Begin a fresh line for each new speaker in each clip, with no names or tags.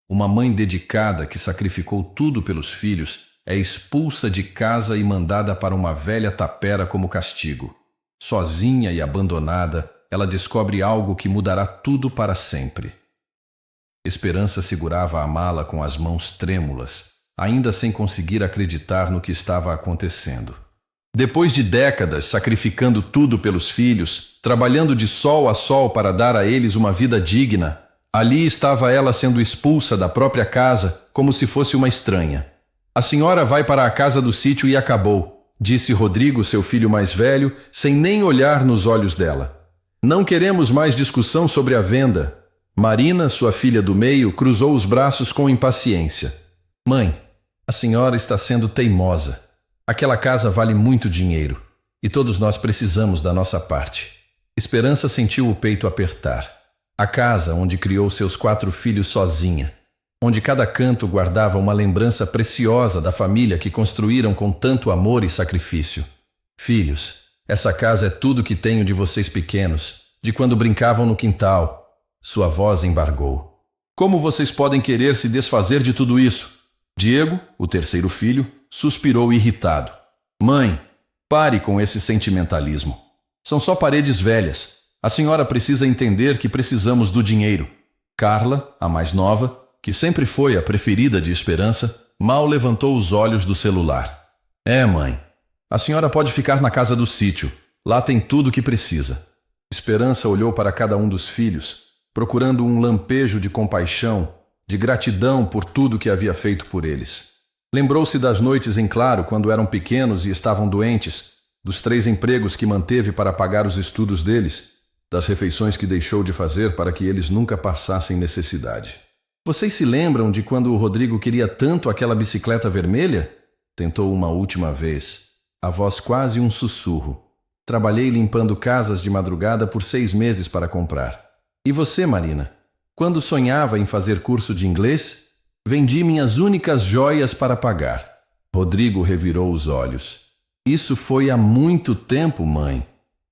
Uma mãe dedicada que sacrificou tudo pelos filhos é expulsa de casa e mandada para uma velha tapera como castigo. Sozinha e abandonada, ela descobre algo que mudará tudo para sempre. Esperança segurava a mala com as mãos trêmulas, ainda sem conseguir acreditar no que estava acontecendo. Depois de décadas sacrificando tudo pelos filhos, trabalhando de sol a sol para dar a eles uma vida digna, ali estava ela sendo expulsa da própria casa como se fosse uma estranha. A senhora vai para a casa do sítio e acabou, disse Rodrigo, seu filho mais velho, sem nem olhar nos olhos dela. Não queremos mais discussão sobre a venda. Marina, sua filha do meio, cruzou os braços com impaciência. Mãe, a senhora está sendo teimosa. Aquela casa vale muito dinheiro e todos nós precisamos da nossa parte. Esperança sentiu o peito apertar. A casa onde criou seus 4 filhos sozinha, onde cada canto guardava uma lembrança preciosa da família que construíram com tanto amor e sacrifício. Filhos, essa casa é tudo que tenho de vocês pequenos, de quando brincavam no quintal. Sua voz embargou. Como vocês podem querer se desfazer de tudo isso? Diego, o terceiro filho, suspirou irritado. Mãe, pare com esse sentimentalismo. São só paredes velhas. A senhora precisa entender que precisamos do dinheiro. Carla, a mais nova, que sempre foi a preferida de Esperança, mal levantou os olhos do celular. Mãe, a senhora pode ficar na casa do sítio. Lá tem tudo o que precisa. Esperança olhou para cada um dos filhos, procurando um lampejo de compaixão, de gratidão por tudo que havia feito por eles. Lembrou-se das noites em claro quando eram pequenos e estavam doentes, dos 3 empregos que manteve para pagar os estudos deles, das refeições que deixou de fazer para que eles nunca passassem necessidade. Vocês se lembram de quando o Rodrigo queria tanto aquela bicicleta vermelha? Tentou uma última vez, a voz quase um sussurro. Trabalhei limpando casas de madrugada por 6 meses para comprar. E você, Marina? Quando sonhava em fazer curso de inglês, vendi minhas únicas joias para pagar. Rodrigo revirou os olhos. Isso foi há muito tempo, mãe.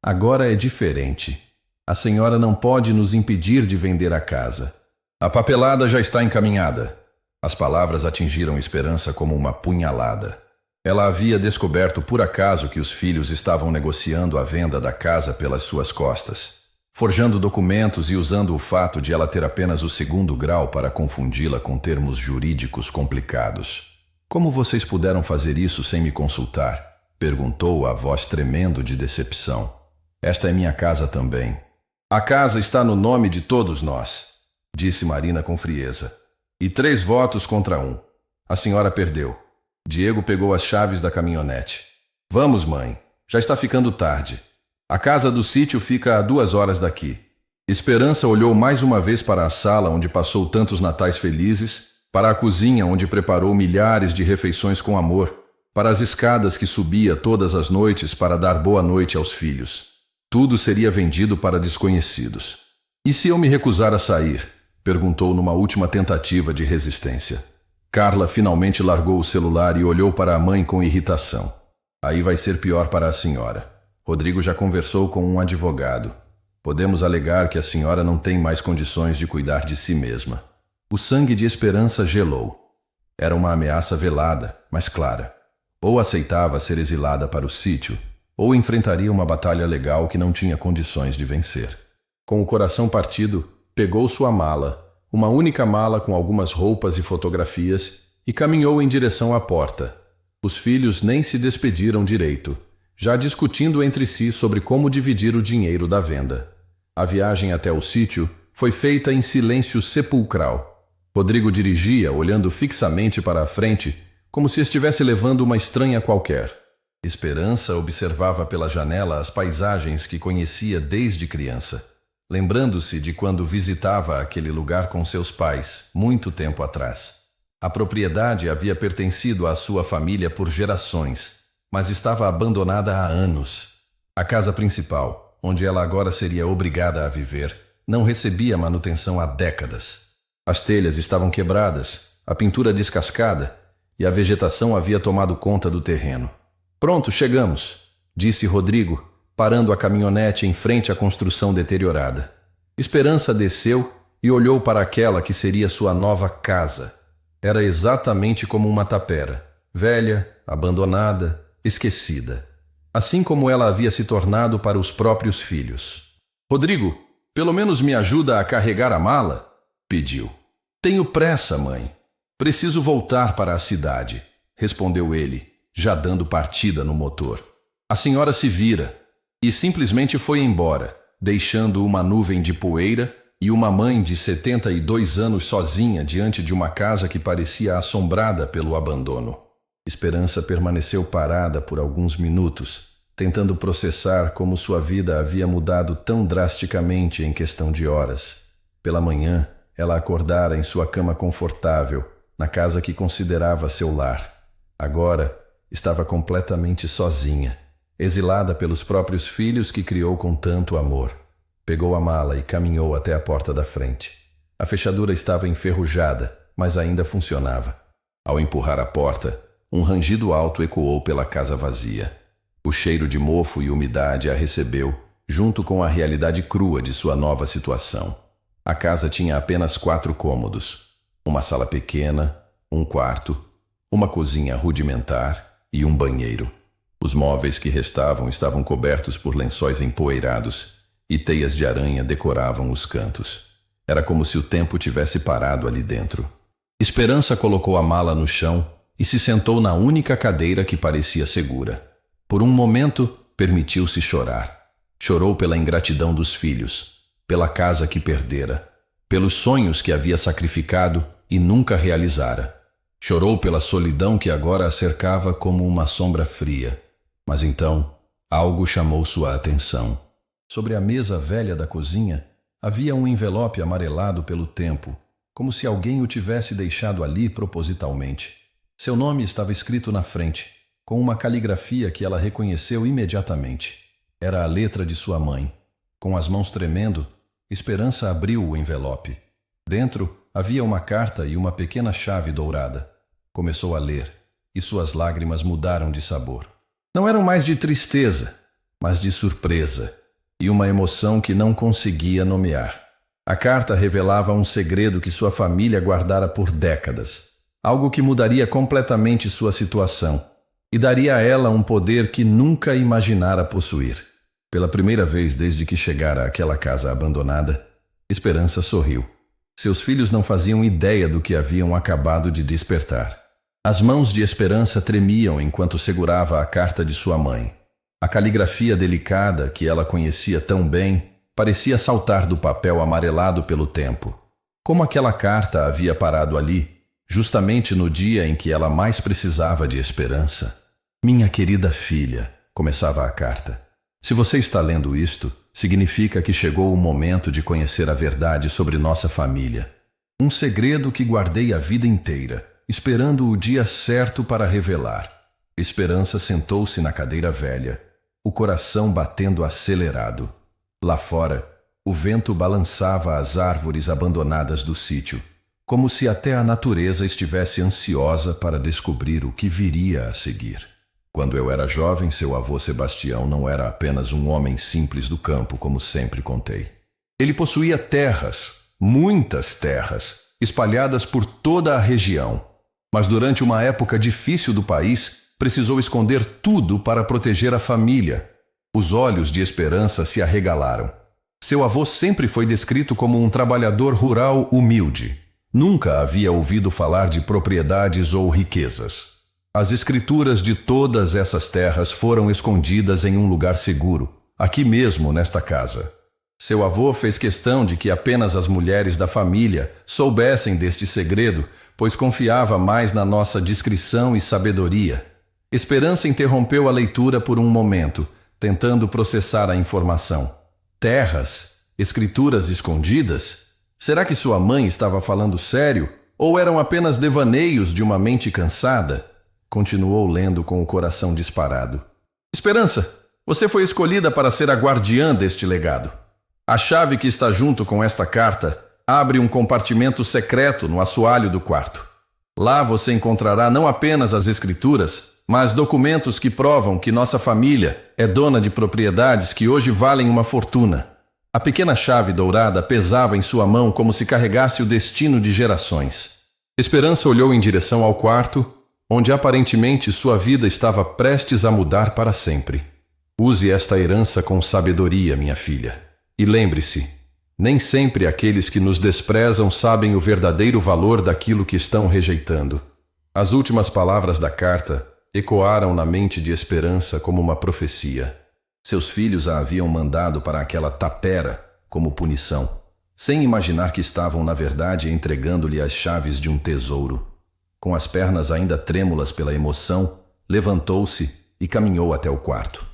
Agora é diferente. A senhora não pode nos impedir de vender a casa. A papelada já está encaminhada. As palavras atingiram Esperança como uma punhalada. Ela havia descoberto por acaso que os filhos estavam negociando a venda da casa pelas suas costas, forjando documentos e usando o fato de ela ter apenas o 2º grau para confundi-la com termos jurídicos complicados. Como vocês puderam fazer isso sem me consultar? Perguntou a voz tremendo de decepção. Esta é minha casa também. A casa está no nome de todos nós, disse Marina com frieza. E 3 votos contra 1. A senhora perdeu. Diego pegou as chaves da caminhonete. Vamos, mãe. Já está ficando tarde. A casa do sítio fica a 2 horas daqui. Esperança olhou mais uma vez para a sala onde passou tantos natais felizes, para a cozinha onde preparou milhares de refeições com amor, para as escadas que subia todas as noites para dar boa noite aos filhos. Tudo seria vendido para desconhecidos. E se eu me recusar a sair? Perguntou numa última tentativa de resistência. Carla finalmente largou o celular e olhou para a mãe com irritação. Aí vai ser pior para a senhora. Rodrigo já conversou com um advogado. Podemos alegar que a senhora não tem mais condições de cuidar de si mesma. O sangue de Esperança gelou. Era uma ameaça velada, mas clara. Ou aceitava ser exilada para o sítio, ou enfrentaria uma batalha legal que não tinha condições de vencer. Com o coração partido, pegou sua mala, uma única mala com algumas roupas e fotografias, e caminhou em direção à porta. Os filhos nem se despediram direito, já discutindo entre si sobre como dividir o dinheiro da venda. A viagem até o sítio foi feita em silêncio sepulcral. Rodrigo dirigia, olhando fixamente para a frente, como se estivesse levando uma estranha qualquer. Esperança observava pela janela as paisagens que conhecia desde criança, lembrando-se de quando visitava aquele lugar com seus pais, muito tempo atrás. A propriedade havia pertencido à sua família por gerações, mas estava abandonada há anos. A casa principal, onde ela agora seria obrigada a viver, não recebia manutenção há décadas. As telhas estavam quebradas, a pintura descascada, e a vegetação havia tomado conta do terreno. Pronto, chegamos, disse Rodrigo, parando a caminhonete em frente à construção deteriorada. Esperança desceu e olhou para aquela que seria sua nova casa. Era exatamente como uma tapera, velha, abandonada, esquecida. Assim como ela havia se tornado para os próprios filhos. Rodrigo, pelo menos me ajuda a carregar a mala? Pediu. Tenho pressa, mãe. Preciso voltar para a cidade, respondeu ele, já dando partida no motor. A senhora se vira, e simplesmente foi embora, deixando uma nuvem de poeira e uma mãe de 72 anos sozinha diante de uma casa que parecia assombrada pelo abandono. Esperança permaneceu parada por alguns minutos, tentando processar como sua vida havia mudado tão drasticamente em questão de horas. Pela manhã, ela acordara em sua cama confortável, na casa que considerava seu lar. Agora, estava completamente sozinha, exilada pelos próprios filhos que criou com tanto amor. Pegou a mala e caminhou até a porta da frente. A fechadura estava enferrujada, mas ainda funcionava. Ao empurrar a porta, um rangido alto ecoou pela casa vazia. O cheiro de mofo e umidade a recebeu, junto com a realidade crua de sua nova situação. A casa tinha apenas 4 cômodos, uma sala pequena, um quarto, uma cozinha rudimentar e um banheiro. Os móveis que restavam estavam cobertos por lençóis empoeirados e teias de aranha decoravam os cantos. Era como se o tempo tivesse parado ali dentro. Esperança colocou a mala no chão e se sentou na única cadeira que parecia segura. Por um momento, permitiu-se chorar. Chorou pela ingratidão dos filhos, pela casa que perdera, pelos sonhos que havia sacrificado e nunca realizara. Chorou pela solidão que agora a cercava como uma sombra fria. Mas então, algo chamou sua atenção. Sobre a mesa velha da cozinha, havia um envelope amarelado pelo tempo, como se alguém o tivesse deixado ali propositalmente. Seu nome estava escrito na frente, com uma caligrafia que ela reconheceu imediatamente. Era a letra de sua mãe. Com as mãos tremendo, Esperança abriu o envelope. Dentro havia uma carta e uma pequena chave dourada. Começou a ler, e suas lágrimas mudaram de sabor. Não eram mais de tristeza, mas de surpresa, e uma emoção que não conseguia nomear. A carta revelava um segredo que sua família guardara por décadas, algo que mudaria completamente sua situação e daria a ela um poder que nunca imaginara possuir. Pela primeira vez desde que chegara àquela casa abandonada, Esperança sorriu. Seus filhos não faziam ideia do que haviam acabado de despertar. As mãos de Esperança tremiam enquanto segurava a carta de sua mãe. A caligrafia delicada, que ela conhecia tão bem, parecia saltar do papel amarelado pelo tempo. Como aquela carta havia parado ali, justamente no dia em que ela mais precisava de esperança. Minha querida filha, começava a carta. Se você está lendo isto, significa que chegou o momento de conhecer a verdade sobre nossa família. Um segredo que guardei a vida inteira, esperando o dia certo para revelar. Esperança sentou-se na cadeira velha, o coração batendo acelerado. Lá fora, o vento balançava as árvores abandonadas do sítio, como se até a natureza estivesse ansiosa para descobrir o que viria a seguir. Quando eu era jovem, seu avô Sebastião não era apenas um homem simples do campo, como sempre contei. Ele possuía terras, muitas terras, espalhadas por toda a região. Mas durante uma época difícil do país, precisou esconder tudo para proteger a família. Os olhos de Esperança se arregalaram. Seu avô sempre foi descrito como um trabalhador rural humilde. Nunca havia ouvido falar de propriedades ou riquezas. As escrituras de todas essas terras foram escondidas em um lugar seguro, aqui mesmo nesta casa. Seu avô fez questão de que apenas as mulheres da família soubessem deste segredo, pois confiava mais na nossa discrição e sabedoria. Esperança interrompeu a leitura por um momento, tentando processar a informação. Terras? Escrituras escondidas? Será que sua mãe estava falando sério? Ou eram apenas devaneios de uma mente cansada? Continuou lendo com o coração disparado. Esperança, você foi escolhida para ser a guardiã deste legado. A chave que está junto com esta carta abre um compartimento secreto no assoalho do quarto. Lá você encontrará não apenas as escrituras, mas documentos que provam que nossa família é dona de propriedades que hoje valem uma fortuna. A pequena chave dourada pesava em sua mão como se carregasse o destino de gerações. Esperança olhou em direção ao quarto, onde aparentemente sua vida estava prestes a mudar para sempre. Use esta herança com sabedoria, minha filha. E lembre-se, nem sempre aqueles que nos desprezam sabem o verdadeiro valor daquilo que estão rejeitando. As últimas palavras da carta ecoaram na mente de Esperança como uma profecia. Seus filhos a haviam mandado para aquela tapera como punição, sem imaginar que estavam, na verdade, entregando-lhe as chaves de um tesouro. Com as pernas ainda trêmulas pela emoção, levantou-se e caminhou até o quarto.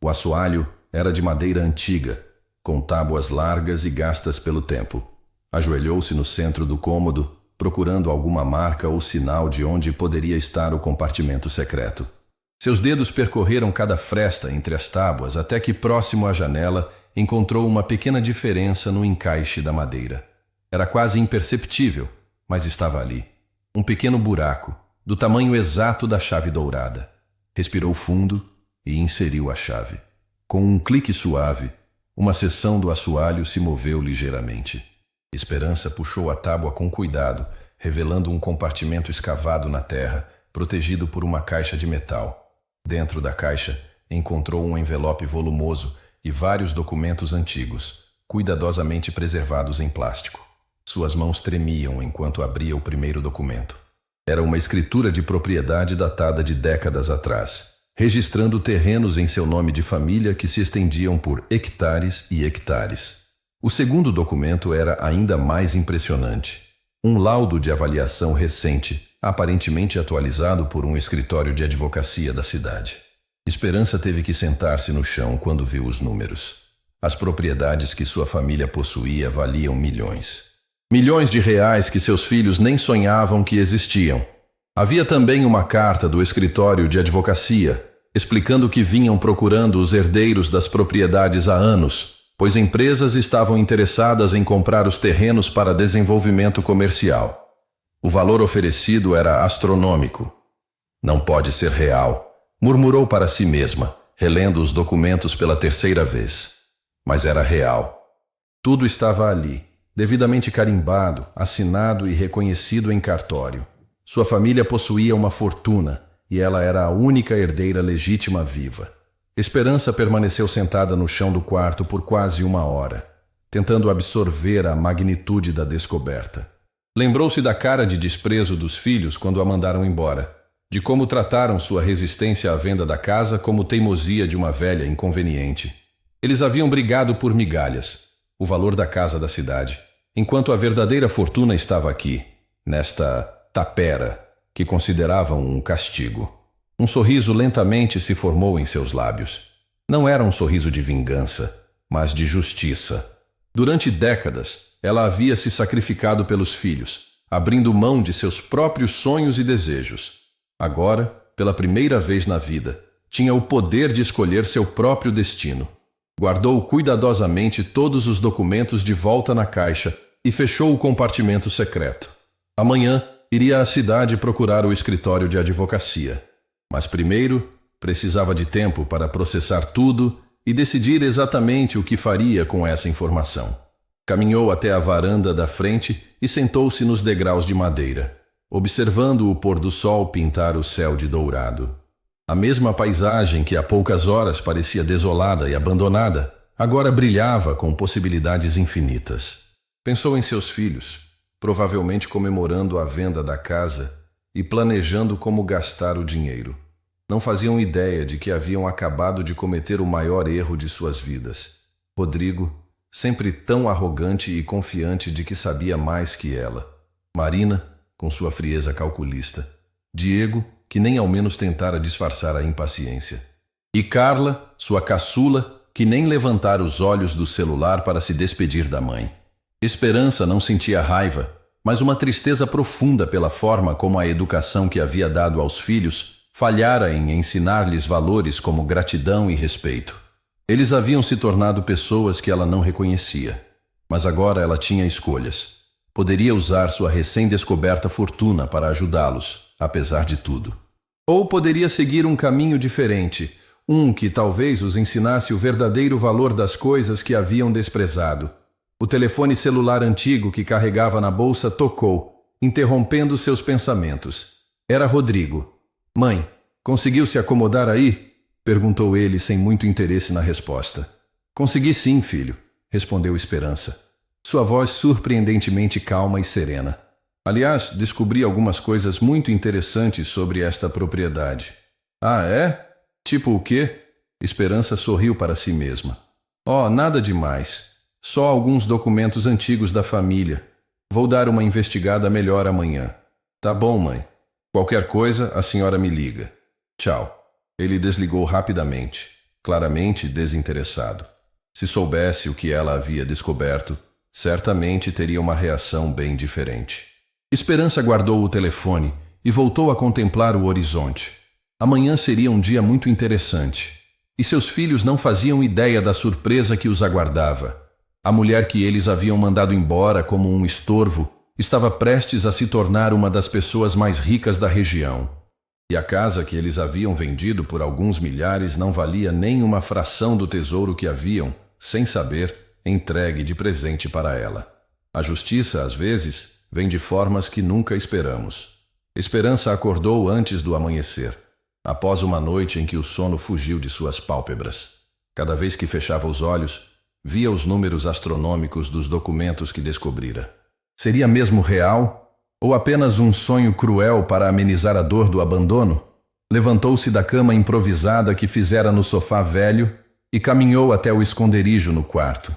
O assoalho era de madeira antiga, com tábuas largas e gastas pelo tempo. Ajoelhou-se no centro do cômodo, procurando alguma marca ou sinal de onde poderia estar o compartimento secreto. Seus dedos percorreram cada fresta entre as tábuas até que, próximo à janela, encontrou uma pequena diferença no encaixe da madeira. Era quase imperceptível, mas estava ali. Um pequeno buraco, do tamanho exato da chave dourada. Respirou fundo e inseriu a chave. Com um clique suave, uma seção do assoalho se moveu ligeiramente. Esperança puxou a tábua com cuidado, revelando um compartimento escavado na terra, protegido por uma caixa de metal. Dentro da caixa, encontrou um envelope volumoso e vários documentos antigos, cuidadosamente preservados em plástico. Suas mãos tremiam enquanto abria o primeiro documento. Era uma escritura de propriedade datada de décadas atrás, registrando terrenos em seu nome de família que se estendiam por hectares e hectares. O segundo documento era ainda mais impressionante. Um laudo de avaliação recente, aparentemente atualizado por um escritório de advocacia da cidade. Esperança teve que sentar-se no chão quando viu os números. As propriedades que sua família possuía valiam milhões. Milhões de reais que seus filhos nem sonhavam que existiam. Havia também uma carta do escritório de advocacia, explicando que vinham procurando os herdeiros das propriedades há anos, pois empresas estavam interessadas em comprar os terrenos para desenvolvimento comercial. O valor oferecido era astronômico. Não pode ser real, murmurou para si mesma, relendo os documentos pela terceira vez. Mas era real. Tudo estava ali, devidamente carimbado, assinado e reconhecido em cartório. Sua família possuía uma fortuna e ela era a única herdeira legítima viva. Esperança permaneceu sentada no chão do quarto por quase 1 hora, tentando absorver a magnitude da descoberta. Lembrou-se da cara de desprezo dos filhos quando a mandaram embora, de como trataram sua resistência à venda da casa como teimosia de uma velha inconveniente. Eles haviam brigado por migalhas, o valor da casa da cidade, enquanto a verdadeira fortuna estava aqui, nesta tapera, que consideravam um castigo. Um sorriso lentamente se formou em seus lábios. Não era um sorriso de vingança, mas de justiça. Durante décadas, ela havia se sacrificado pelos filhos, abrindo mão de seus próprios sonhos e desejos. Agora, pela primeira vez na vida, tinha o poder de escolher seu próprio destino. Guardou cuidadosamente todos os documentos de volta na caixa e fechou o compartimento secreto. Amanhã, iria à cidade procurar o escritório de advocacia. Mas primeiro, precisava de tempo para processar tudo e decidir exatamente o que faria com essa informação. Caminhou até a varanda da frente e sentou-se nos degraus de madeira, observando o pôr do sol pintar o céu de dourado. A mesma paisagem que há poucas horas parecia desolada e abandonada, agora brilhava com possibilidades infinitas. Pensou em seus filhos, provavelmente comemorando a venda da casa e planejando como gastar o dinheiro. Não faziam ideia de que haviam acabado de cometer o maior erro de suas vidas. Rodrigo, sempre tão arrogante e confiante de que sabia mais que ela. Marina, com sua frieza calculista. Diego, que nem ao menos tentara disfarçar a impaciência. E Carla, sua caçula, que nem levantara os olhos do celular para se despedir da mãe. Esperança não sentia raiva, mas uma tristeza profunda pela forma como a educação que havia dado aos filhos falhara em ensinar-lhes valores como gratidão e respeito. Eles haviam se tornado pessoas que ela não reconhecia, mas agora ela tinha escolhas. Poderia usar sua recém-descoberta fortuna para ajudá-los, apesar de tudo. Ou poderia seguir um caminho diferente, Um que talvez os ensinasse o verdadeiro valor das coisas que haviam desprezado. O telefone celular antigo que carregava na bolsa tocou, interrompendo seus pensamentos. Era Rodrigo. Mãe, conseguiu se acomodar aí? Perguntou ele sem muito interesse na resposta. Consegui sim, filho, respondeu Esperança. Sua voz surpreendentemente calma e serena. Aliás, descobri algumas coisas muito interessantes sobre esta propriedade. Ah, é? Tipo o quê? Esperança sorriu para si mesma. Oh, nada demais. Só alguns documentos antigos da família. Vou dar uma investigada melhor amanhã. Tá bom, mãe. Qualquer coisa, a senhora me liga. Tchau. Ele desligou rapidamente, claramente desinteressado. Se soubesse o que ela havia descoberto, certamente teria uma reação bem diferente. Esperança guardou o telefone e voltou a contemplar o horizonte. Amanhã seria um dia muito interessante. E seus filhos não faziam ideia da surpresa que os aguardava. A mulher que eles haviam mandado embora como um estorvo estava prestes a se tornar uma das pessoas mais ricas da região. E a casa que eles haviam vendido por alguns milhares não valia nem uma fração do tesouro que haviam, sem saber, entregue de presente para ela. A justiça, às vezes, vem de formas que nunca esperamos. Esperança acordou antes do amanhecer, após uma noite em que o sono fugiu de suas pálpebras. Cada vez que fechava os olhos, via os números astronômicos dos documentos que descobrira. Seria mesmo real? Ou apenas um sonho cruel para amenizar a dor do abandono? Levantou-se da cama improvisada que fizera no sofá velho e caminhou até o esconderijo no quarto.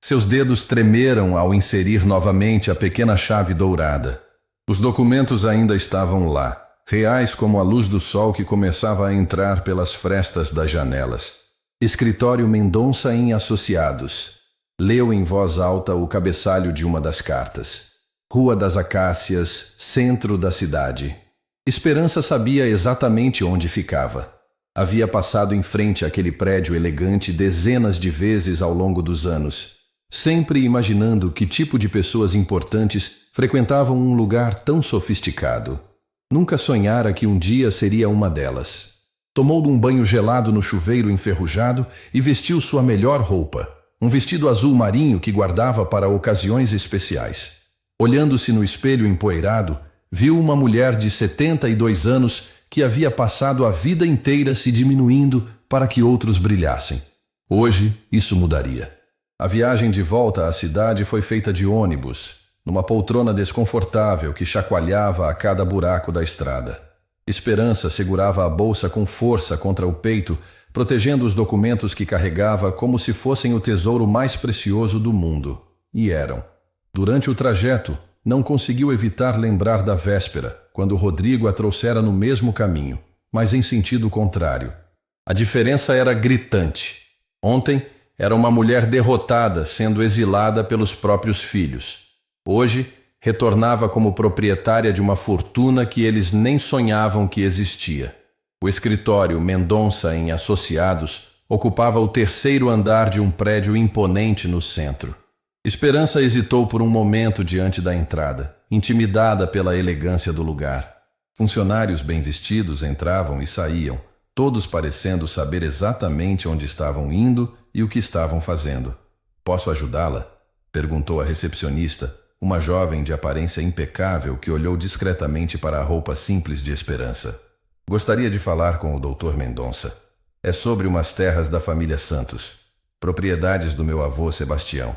Seus dedos tremeram ao inserir novamente a pequena chave dourada. Os documentos ainda estavam lá, reais como a luz do sol que começava a entrar pelas frestas das janelas. Escritório Mendonça em Associados. Leu em voz alta o cabeçalho de uma das cartas. Rua das Acácias, centro da cidade. Esperança sabia exatamente onde ficava. Havia passado em frente àquele prédio elegante dezenas de vezes ao longo dos anos, sempre imaginando que tipo de pessoas importantes frequentavam um lugar tão sofisticado. Nunca sonhara que um dia seria uma delas. Tomou um banho gelado no chuveiro enferrujado e vestiu sua melhor roupa, um vestido azul marinho que guardava para ocasiões especiais. Olhando-se no espelho empoeirado, viu uma mulher de 72 anos que havia passado a vida inteira se diminuindo para que outros brilhassem. Hoje, isso mudaria. A viagem de volta à cidade foi feita de ônibus, numa poltrona desconfortável que chacoalhava a cada buraco da estrada. Esperança segurava a bolsa com força contra o peito, protegendo os documentos que carregava como se fossem o tesouro mais precioso do mundo. E eram. Durante o trajeto, não conseguiu evitar lembrar da véspera, quando Rodrigo a trouxera no mesmo caminho, mas em sentido contrário. A diferença era gritante. Ontem, era uma mulher derrotada, sendo exilada pelos próprios filhos. Hoje, retornava como proprietária de uma fortuna que eles nem sonhavam que existia. O escritório Mendonça em Associados ocupava o 3º andar de um prédio imponente no centro. Esperança hesitou por um momento diante da entrada, intimidada pela elegância do lugar. Funcionários bem vestidos entravam e saíam, todos parecendo saber exatamente onde estavam indo e o que estavam fazendo. "Posso ajudá-la?" perguntou a recepcionista, uma jovem de aparência impecável que olhou discretamente para a roupa simples de Esperança. "Gostaria de falar com o Dr. Mendonça. É sobre umas terras da família Santos, propriedades do meu avô Sebastião."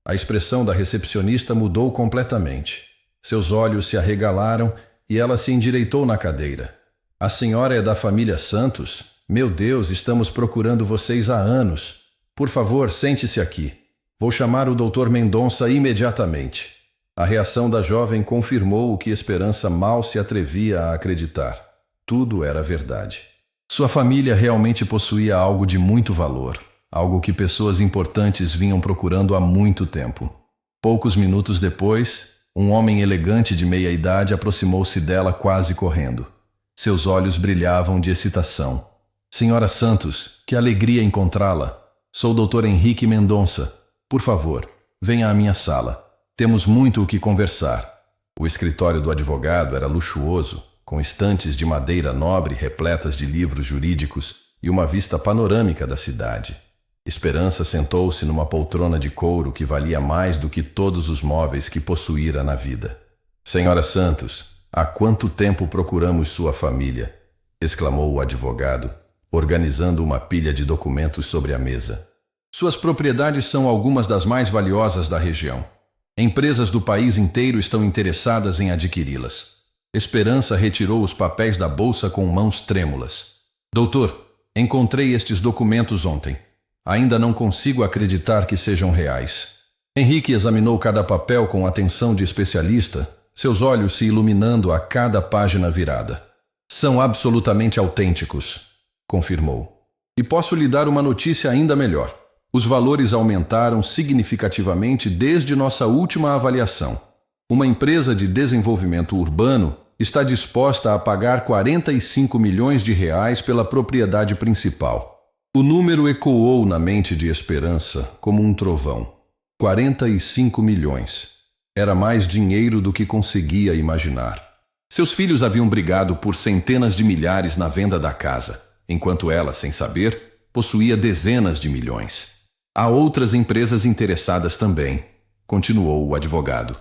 A expressão da recepcionista mudou completamente. Seus olhos se arregalaram e ela se endireitou na cadeira. "A senhora é da família Santos? Meu Deus, estamos procurando vocês há anos. Por favor, sente-se aqui. Vou chamar o Dr. Mendonça imediatamente." A reação da jovem confirmou o que Esperança mal se atrevia a acreditar. Tudo era verdade. Sua família realmente possuía algo de muito valor. Algo que pessoas importantes vinham procurando há muito tempo. Poucos minutos depois, um homem elegante de meia-idade aproximou-se dela quase correndo. Seus olhos brilhavam de excitação. "Senhora Santos, que alegria encontrá-la. Sou o Dr. Henrique Mendonça. Por favor, venha à minha sala. Temos muito o que conversar." O escritório do advogado era luxuoso, com estantes de madeira nobre repletas de livros jurídicos, e uma vista panorâmica da cidade. Esperança sentou-se numa poltrona de couro que valia mais do que todos os móveis que possuíra na vida. Senhora Santos, há quanto tempo procuramos sua família? Exclamou o advogado, organizando uma pilha de documentos sobre a mesa. Suas propriedades são algumas das mais valiosas da região. Empresas do país inteiro estão interessadas em adquiri-las. Esperança retirou os papéis da bolsa com mãos trêmulas. Doutor, encontrei estes documentos ontem. Ainda não consigo acreditar que sejam reais. Henrique examinou cada papel com atenção de especialista, seus olhos se iluminando a cada página virada. São absolutamente autênticos, confirmou. E posso lhe dar uma notícia ainda melhor. Os valores aumentaram significativamente desde nossa última avaliação. Uma empresa de desenvolvimento urbano está disposta a pagar 45 milhões de reais pela propriedade principal. O número ecoou na mente de Esperança como um trovão. 45 milhões. Era mais dinheiro do que conseguia imaginar. Seus filhos haviam brigado por centenas de milhares na venda da casa, enquanto ela, sem saber, possuía dezenas de milhões. Há outras empresas interessadas também, continuou o advogado.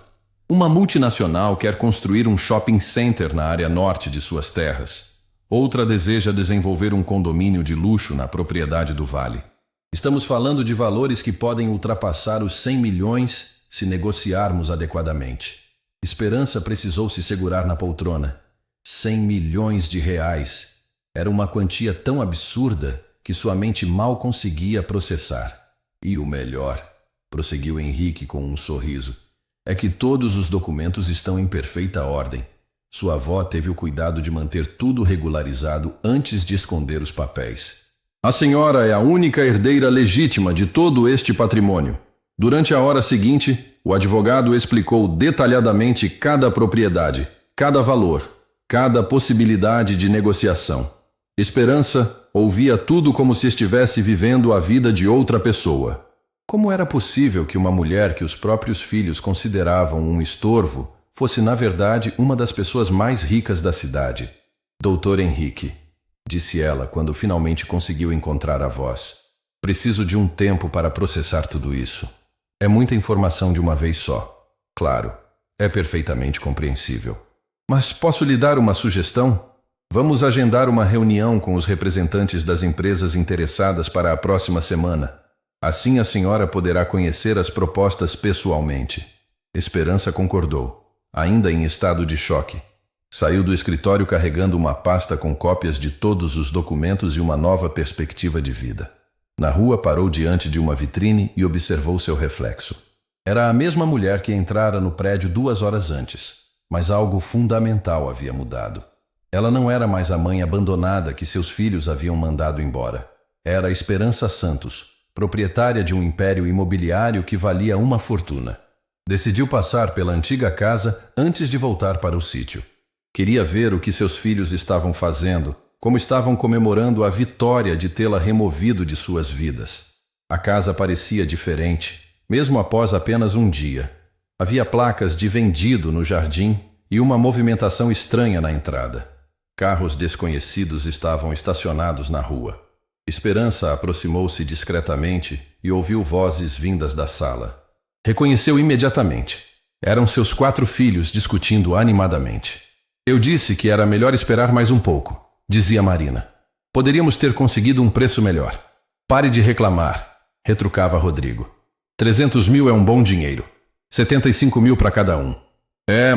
Uma multinacional quer construir um shopping center na área norte de suas terras. Outra deseja desenvolver um condomínio de luxo na propriedade do vale. Estamos falando de valores que podem ultrapassar os 100 milhões se negociarmos adequadamente. Esperança precisou se segurar na poltrona. 100 milhões de reais. Era uma quantia tão absurda que sua mente mal conseguia processar. E o melhor, prosseguiu Henrique com um sorriso, é que todos os documentos estão em perfeita ordem. Sua avó teve o cuidado de manter tudo regularizado antes de esconder os papéis. A senhora é a única herdeira legítima de todo este patrimônio. Durante a hora seguinte, o advogado explicou detalhadamente cada propriedade, cada valor, cada possibilidade de negociação. Esperança ouvia tudo como se estivesse vivendo a vida de outra pessoa. Como era possível que uma mulher que os próprios filhos consideravam um estorvo fosse, na verdade, uma das pessoas mais ricas da cidade? Doutor Henrique, disse ela quando finalmente conseguiu encontrar a voz. Preciso de um tempo para processar tudo isso. É muita informação de uma vez só. Claro, é perfeitamente compreensível. Mas posso lhe dar uma sugestão? Vamos agendar uma reunião com os representantes das empresas interessadas para a próxima semana. Assim a senhora poderá conhecer as propostas pessoalmente. Esperança concordou, ainda em estado de choque. Saiu do escritório carregando uma pasta com cópias de todos os documentos e uma nova perspectiva de vida. Na rua parou diante de uma vitrine e observou seu reflexo. Era a mesma mulher que entrara no prédio 2 horas antes, mas algo fundamental havia mudado. Ela não era mais a mãe abandonada que seus filhos haviam mandado embora. Era Esperança Santos, proprietária de um império imobiliário que valia uma fortuna. Decidiu passar pela antiga casa antes de voltar para o sítio. Queria ver o que seus filhos estavam fazendo, como estavam comemorando a vitória de tê-la removido de suas vidas. A casa parecia diferente, mesmo após apenas um dia. Havia placas de vendido no jardim e uma movimentação estranha na entrada. Carros desconhecidos estavam estacionados na rua. Esperança aproximou-se discretamente e ouviu vozes vindas da sala. Reconheceu imediatamente. Eram seus 4 filhos discutindo animadamente. Eu disse que era melhor esperar mais um pouco, dizia Marina. Poderíamos ter conseguido um preço melhor. Pare de reclamar, retrucava Rodrigo. 300 mil é um bom dinheiro. 75 mil para cada um.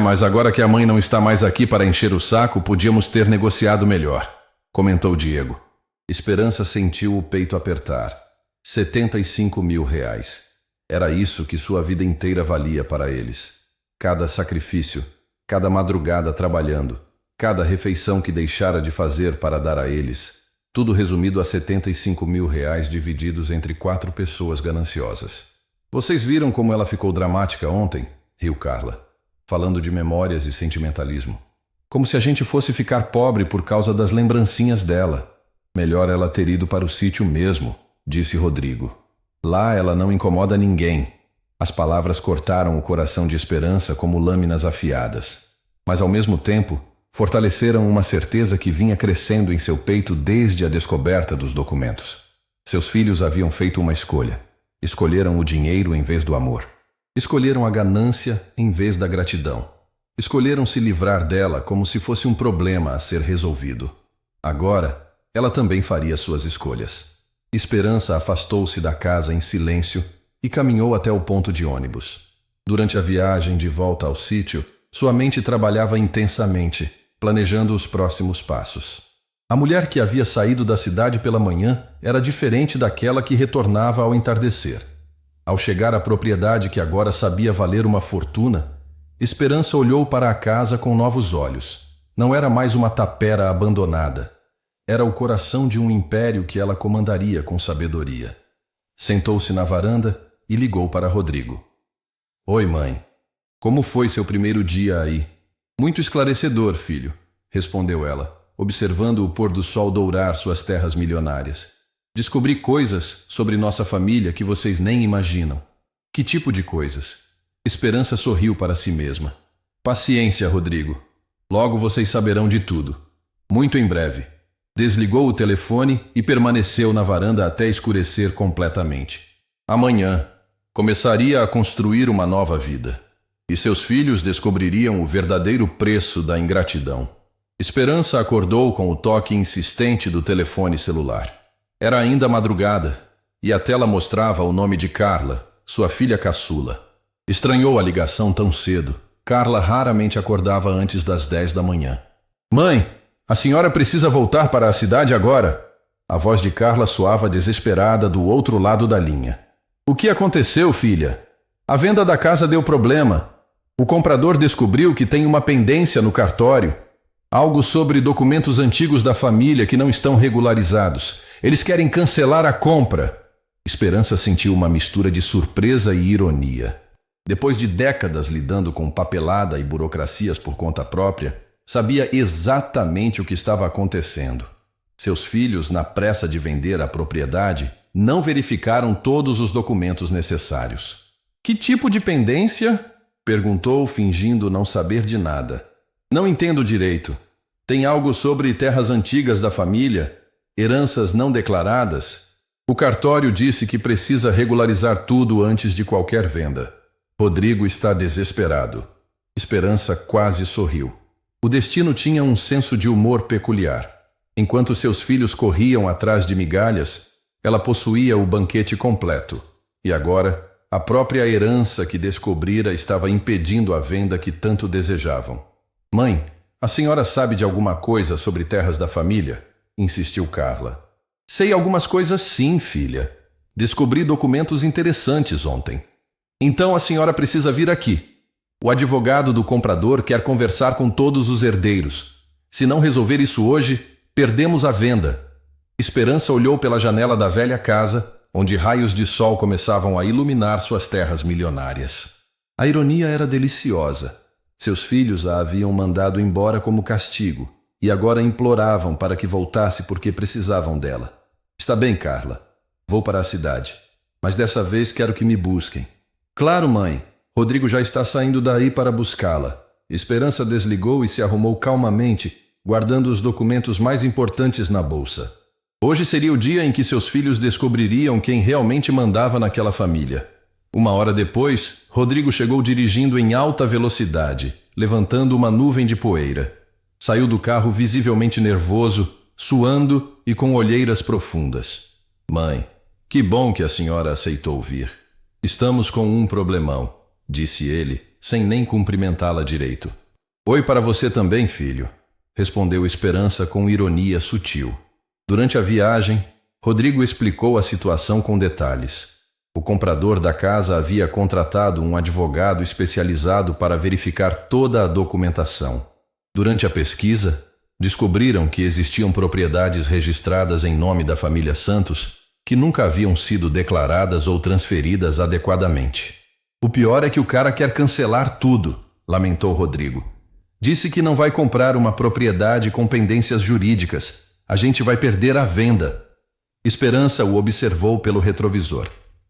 Mas agora que a mãe não está mais aqui para encher o saco, podíamos ter negociado melhor, comentou Diego. Esperança sentiu o peito apertar. 75 mil reais. Era isso que sua vida inteira valia para eles. Cada sacrifício, cada madrugada trabalhando, cada refeição que deixara de fazer para dar a eles, tudo resumido a 75 mil reais divididos entre 4 pessoas gananciosas. Vocês viram como ela ficou dramática ontem? Riu Carla, falando de memórias e sentimentalismo. Como se a gente fosse ficar pobre por causa das lembrancinhas dela. Melhor ela ter ido para o sítio mesmo, disse Rodrigo. Lá ela não incomoda ninguém. As palavras cortaram o coração de Esperança como lâminas afiadas. Mas ao mesmo tempo, fortaleceram uma certeza que vinha crescendo em seu peito desde a descoberta dos documentos. Seus filhos haviam feito uma escolha. Escolheram o dinheiro em vez do amor. Escolheram a ganância em vez da gratidão. Escolheram se livrar dela como se fosse um problema a ser resolvido. Agora, ela também faria suas escolhas. Esperança afastou-se da casa em silêncio e caminhou até o ponto de ônibus. Durante a viagem de volta ao sítio, sua mente trabalhava intensamente, planejando os próximos passos. A mulher que havia saído da cidade pela manhã era diferente daquela que retornava ao entardecer. Ao chegar à propriedade que agora sabia valer uma fortuna, Esperança olhou para a casa com novos olhos. Não era mais uma tapera abandonada. Era o coração de um império que ela comandaria com sabedoria. Sentou-se na varanda e ligou para Rodrigo. Oi, mãe. Como foi seu primeiro dia aí? Muito esclarecedor, filho, respondeu ela, observando o pôr do sol dourar suas terras milionárias. Descobri coisas sobre nossa família que vocês nem imaginam. Que tipo de coisas? Esperança sorriu para si mesma. Paciência, Rodrigo. Logo vocês saberão de tudo. Muito em breve. Desligou o telefone e permaneceu na varanda até escurecer completamente. Amanhã, começaria a construir uma nova vida. E seus filhos descobririam o verdadeiro preço da ingratidão. Esperança acordou com o toque insistente do telefone celular. Era ainda madrugada, e a tela mostrava o nome de Carla, sua filha caçula. Estranhou a ligação tão cedo. Carla raramente acordava antes das 10 da manhã. Mãe, a senhora precisa voltar para a cidade agora. A voz de Carla soava desesperada do outro lado da linha. O que aconteceu, filha? A venda da casa deu problema. O comprador descobriu que tem uma pendência no cartório. Algo sobre documentos antigos da família que não estão regularizados. Eles querem cancelar a compra. Esperança sentiu uma mistura de surpresa e ironia. Depois de décadas lidando com papelada e burocracias por conta própria, sabia exatamente o que estava acontecendo. Seus filhos, na pressa de vender a propriedade, não verificaram todos os documentos necessários. Que tipo de pendência? Perguntou, fingindo não saber de nada. Não entendo direito. Tem algo sobre terras antigas da família, heranças não declaradas? O cartório disse que precisa regularizar tudo antes de qualquer venda. Rodrigo está desesperado. Esperança quase sorriu. O destino tinha um senso de humor peculiar. Enquanto seus filhos corriam atrás de migalhas, ela possuía o banquete completo. E agora, a própria herança que descobrira estava impedindo a venda que tanto desejavam. Mãe, a senhora sabe de alguma coisa sobre terras da família? Insistiu Carla. Sei algumas coisas sim, filha. Descobri documentos interessantes ontem. Então a senhora precisa vir aqui. O advogado do comprador quer conversar com todos os herdeiros. Se não resolver isso hoje, perdemos a venda. Esperança olhou pela janela da velha casa, onde raios de sol começavam a iluminar suas terras milionárias. A ironia era deliciosa. Seus filhos a haviam mandado embora como castigo, e agora imploravam para que voltasse porque precisavam dela. Está bem, Carla. Vou para a cidade. Mas dessa vez quero que me busquem. Claro, mãe. Rodrigo já está saindo daí para buscá-la. Esperança desligou e se arrumou calmamente, guardando os documentos mais importantes na bolsa. Hoje seria o dia em que seus filhos descobririam quem realmente mandava naquela família. Uma hora depois, Rodrigo chegou dirigindo em alta velocidade, levantando uma nuvem de poeira. Saiu do carro visivelmente nervoso, suando e com olheiras profundas. Mãe, que bom que a senhora aceitou vir. Estamos com um problemão, disse ele, sem nem cumprimentá-la direito. Oi para você também, filho, respondeu Esperança com ironia sutil. Durante a viagem, Rodrigo explicou a situação com detalhes. O comprador da casa havia contratado um advogado especializado para verificar toda a documentação. Durante a pesquisa, descobriram que existiam propriedades registradas em nome da família Santos que nunca haviam sido declaradas ou transferidas adequadamente. O pior é que o cara quer cancelar tudo, lamentou Rodrigo. Disse que não vai comprar uma propriedade com pendências jurídicas. A gente vai perder a venda. Esperança o observou pelo retrovisor.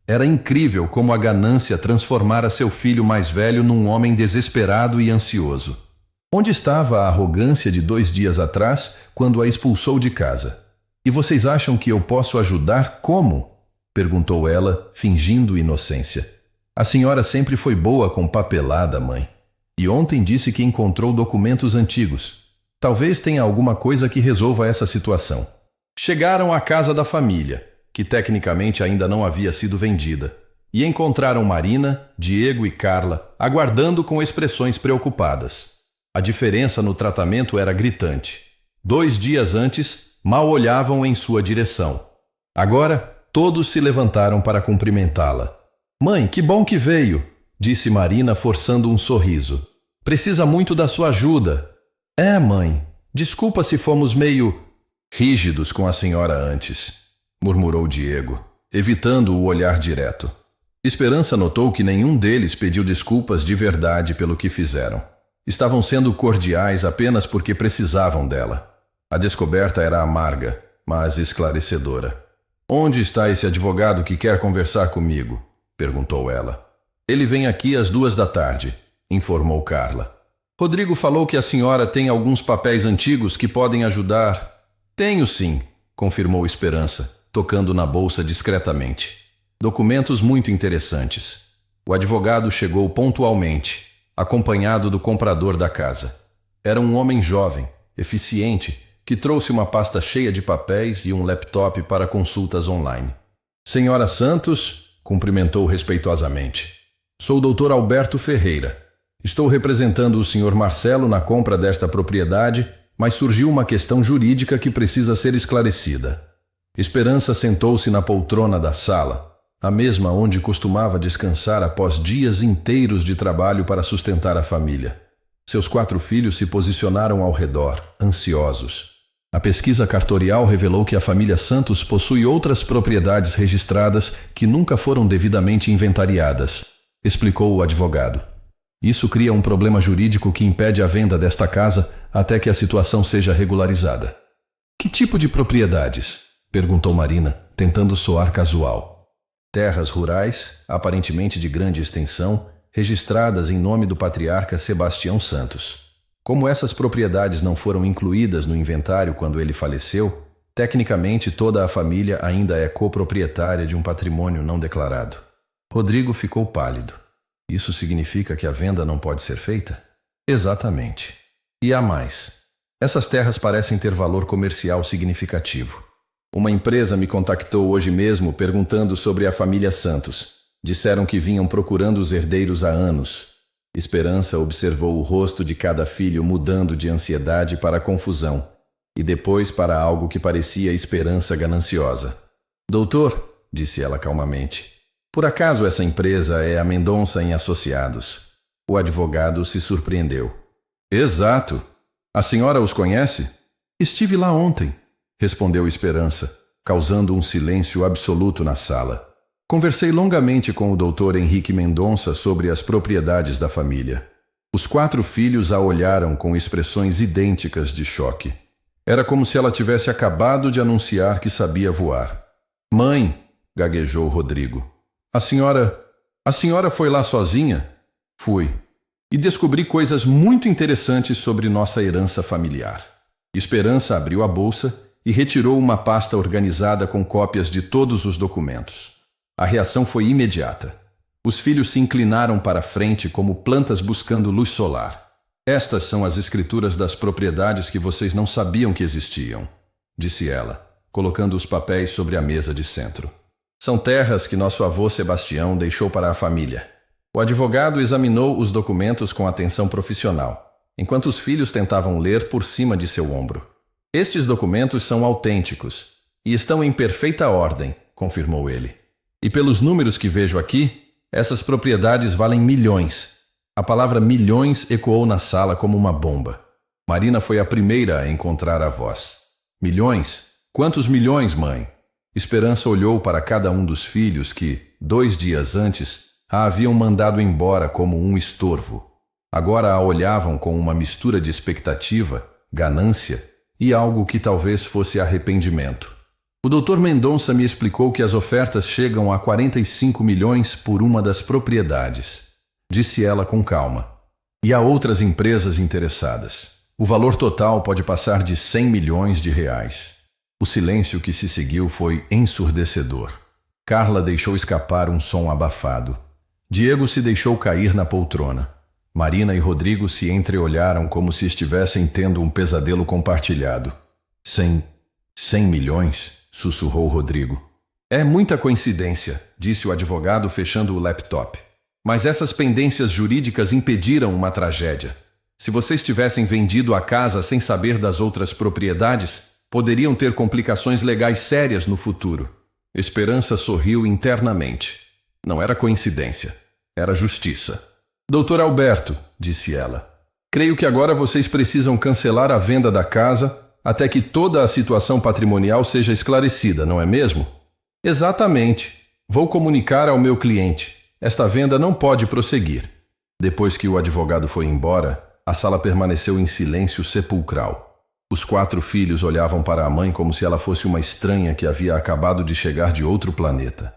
Era incrível como a ganância transformara seu filho mais velho num homem desesperado e ansioso. Onde estava a arrogância de 2 dias atrás, quando a expulsou de casa? E vocês acham que eu posso ajudar como? Perguntou ela, fingindo inocência. A senhora sempre foi boa com papelada, mãe. E ontem disse que encontrou documentos antigos. Talvez tenha alguma coisa que resolva essa situação. Chegaram à casa da família, que tecnicamente ainda não havia sido vendida, e encontraram Marina, Diego e Carla aguardando com expressões preocupadas. A diferença no tratamento era gritante. 2 dias antes, mal olhavam em sua direção. Agora, todos se levantaram para cumprimentá-la. Mãe, que bom que veio, disse Marina forçando um sorriso. Precisa muito da sua ajuda. É, mãe, desculpa se fomos meio rígidos com a senhora antes, murmurou Diego, evitando o olhar direto. Esperança notou que nenhum deles pediu desculpas de verdade pelo que fizeram. Estavam sendo cordiais apenas porque precisavam dela. A descoberta era amarga, mas esclarecedora. Onde está esse advogado que quer conversar comigo? Perguntou ela. Ele vem aqui às 2 da tarde, informou Carla. Rodrigo falou que a senhora tem alguns papéis antigos que podem ajudar. Tenho sim, confirmou Esperança, tocando na bolsa discretamente. Documentos muito interessantes. O advogado chegou pontualmente, acompanhado do comprador da casa. Era um homem jovem, eficiente, que trouxe uma pasta cheia de papéis e um laptop para consultas online. Senhora Santos, cumprimentou respeitosamente. Sou o Dr. Alberto Ferreira. Estou representando o Sr. Marcelo na compra desta propriedade, mas surgiu uma questão jurídica que precisa ser esclarecida. Esperança sentou-se na poltrona da sala, a mesma onde costumava descansar após dias inteiros de trabalho para sustentar a família. Seus 4 filhos se posicionaram ao redor, ansiosos. A pesquisa cartorial revelou que a família Santos possui outras propriedades registradas que nunca foram devidamente inventariadas, explicou o advogado. Isso cria um problema jurídico que impede a venda desta casa até que a situação seja regularizada. Que tipo de propriedades? Perguntou Marina, tentando soar casual. Terras rurais, aparentemente de grande extensão, registradas em nome do patriarca Sebastião Santos. Como essas propriedades não foram incluídas no inventário quando ele faleceu, tecnicamente toda a família ainda é coproprietária de um patrimônio não declarado. Rodrigo ficou pálido. Isso significa que a venda não pode ser feita? Exatamente. E há mais. Essas terras parecem ter valor comercial significativo. Uma empresa me contactou hoje mesmo perguntando sobre a família Santos. Disseram que vinham procurando os herdeiros há anos. Esperança observou o rosto de cada filho mudando de ansiedade para confusão, e depois para algo que parecia esperança gananciosa. Doutor, disse ela calmamente, por acaso essa empresa é a Mendonça em Associados? O advogado se surpreendeu. Exato. A senhora os conhece? Estive lá ontem, respondeu Esperança, causando um silêncio absoluto na sala. Conversei longamente com o Dr. Henrique Mendonça sobre as propriedades da família. Os 4 filhos a olharam com expressões idênticas de choque. Era como se ela tivesse acabado de anunciar que sabia voar. Mãe, gaguejou Rodrigo. A senhora foi lá sozinha? Fui. E descobri coisas muito interessantes sobre nossa herança familiar. Esperança abriu a bolsa e retirou uma pasta organizada com cópias de todos os documentos. A reação foi imediata. Os filhos se inclinaram para a frente como plantas buscando luz solar. Estas são as escrituras das propriedades que vocês não sabiam que existiam, disse ela, colocando os papéis sobre a mesa de centro. São terras que nosso avô Sebastião deixou para a família. O advogado examinou os documentos com atenção profissional, enquanto os filhos tentavam ler por cima de seu ombro. Estes documentos são autênticos e estão em perfeita ordem, confirmou ele. E pelos números que vejo aqui, essas propriedades valem milhões. A palavra milhões ecoou na sala como uma bomba. Marina foi a primeira a encontrar a voz. Milhões? Quantos milhões, mãe? Esperança olhou para cada um dos filhos que, 2 dias antes, a haviam mandado embora como um estorvo. Agora a olhavam com uma mistura de expectativa, ganância e algo que talvez fosse arrependimento. O Dr. Mendonça me explicou que as ofertas chegam a 45 milhões por uma das propriedades, disse ela com calma. E há outras empresas interessadas. O valor total pode passar de 100 milhões de reais. O silêncio que se seguiu foi ensurdecedor. Carla deixou escapar um som abafado. Diego se deixou cair na poltrona. Marina e Rodrigo se entreolharam como se estivessem tendo um pesadelo compartilhado. 100 milhões? Sussurrou Rodrigo. É muita coincidência, disse o advogado fechando o laptop. Mas essas pendências jurídicas impediram uma tragédia. Se vocês tivessem vendido a casa sem saber das outras propriedades, poderiam ter complicações legais sérias no futuro. Esperança sorriu internamente. Não era coincidência, era justiça. Doutor Alberto, disse ela, creio que agora vocês precisam cancelar a venda da casa até que toda a situação patrimonial seja esclarecida, não é mesmo? Exatamente. Vou comunicar ao meu cliente. Esta venda não pode prosseguir. Depois que o advogado foi embora, a sala permaneceu em silêncio sepulcral. Os 4 filhos olhavam para a mãe como se ela fosse uma estranha que havia acabado de chegar de outro planeta.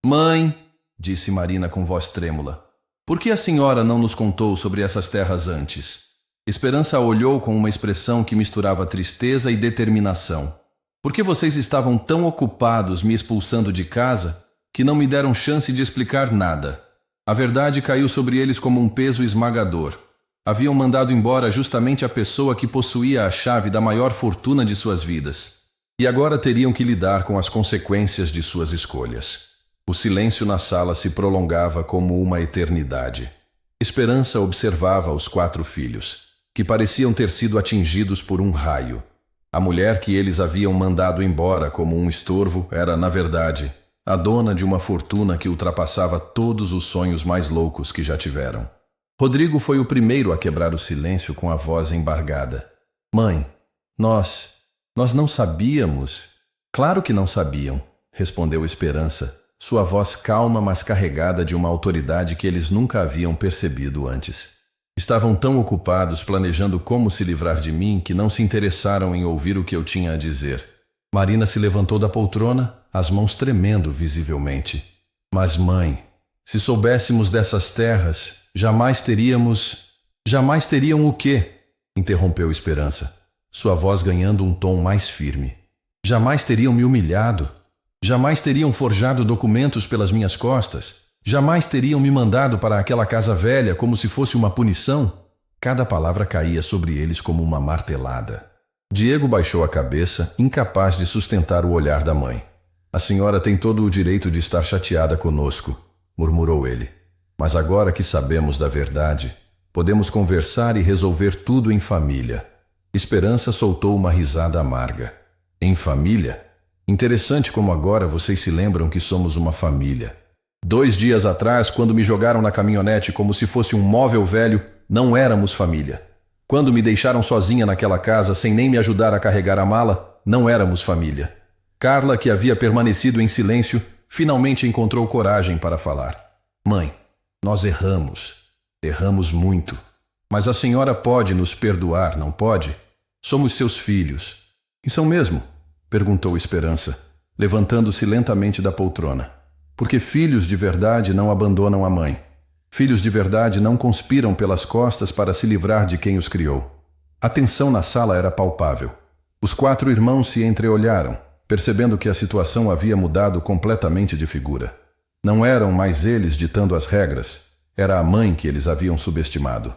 Mãe, disse Marina com voz trêmula, por que a senhora não nos contou sobre essas terras antes? Esperança a olhou com uma expressão que misturava tristeza e determinação. Por que vocês estavam tão ocupados me expulsando de casa que não me deram chance de explicar nada? A verdade caiu sobre eles como um peso esmagador. Haviam mandado embora justamente a pessoa que possuía a chave da maior fortuna de suas vidas. E agora teriam que lidar com as consequências de suas escolhas. O silêncio na sala se prolongava como uma eternidade. Esperança observava os 4 filhos, que pareciam ter sido atingidos por um raio. A mulher que eles haviam mandado embora como um estorvo era, na verdade, a dona de uma fortuna que ultrapassava todos os sonhos mais loucos que já tiveram. Rodrigo foi o primeiro a quebrar o silêncio com a voz embargada. Mãe, nós não sabíamos. Claro que não sabiam, respondeu Esperança, sua voz calma mas carregada de uma autoridade que eles nunca haviam percebido antes. Estavam tão ocupados planejando como se livrar de mim que não se interessaram em ouvir o que eu tinha a dizer. Marina se levantou da poltrona, as mãos tremendo visivelmente. Mas mãe, se soubéssemos dessas terras, jamais teriam o quê? Interrompeu Esperança, sua voz ganhando um tom mais firme. Jamais teriam me humilhado. Jamais teriam forjado documentos pelas minhas costas. Jamais teriam me mandado para aquela casa velha como se fosse uma punição. Cada palavra caía sobre eles como uma martelada. Diego baixou a cabeça, incapaz de sustentar o olhar da mãe. A senhora tem todo o direito de estar chateada conosco, murmurou ele. Mas agora que sabemos da verdade, podemos conversar e resolver tudo em família. Esperança soltou uma risada amarga. Em família? Interessante como agora vocês se lembram que somos uma família. 2 dias atrás, quando me jogaram na caminhonete como se fosse um móvel velho, não éramos família. Quando me deixaram sozinha naquela casa sem nem me ajudar a carregar a mala, não éramos família. Carla, que havia permanecido em silêncio, finalmente encontrou coragem para falar. Mãe, nós erramos. Erramos muito. Mas a senhora pode nos perdoar, não pode? Somos seus filhos. Isso mesmo? Perguntou Esperança, levantando-se lentamente da poltrona. Porque filhos de verdade não abandonam a mãe. Filhos de verdade não conspiram pelas costas para se livrar de quem os criou. A tensão na sala era palpável. Os 4 irmãos se entreolharam, percebendo que a situação havia mudado completamente de figura. Não eram mais eles ditando as regras, era a mãe que eles haviam subestimado.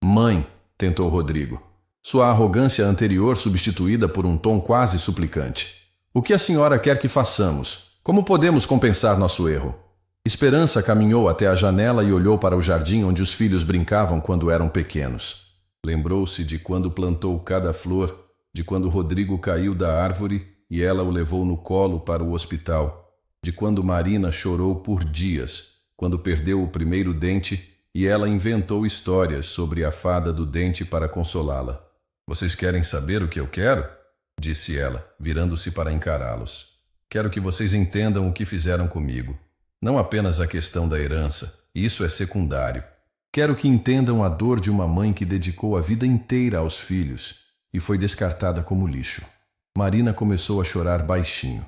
Mãe, tentou Rodrigo, sua arrogância anterior substituída por um tom quase suplicante. O que a senhora quer que façamos? Como podemos compensar nosso erro? Esperança caminhou até a janela e olhou para o jardim onde os filhos brincavam quando eram pequenos. Lembrou-se de quando plantou cada flor, de quando Rodrigo caiu da árvore e ela o levou no colo para o hospital, de quando Marina chorou por dias, quando perdeu o primeiro dente e ela inventou histórias sobre a fada do dente para consolá-la. Vocês querem saber o que eu quero? Disse ela, virando-se para encará-los. Quero que vocês entendam o que fizeram comigo. Não apenas a questão da herança, isso é secundário. Quero que entendam a dor de uma mãe que dedicou a vida inteira aos filhos e foi descartada como lixo. Marina começou a chorar baixinho.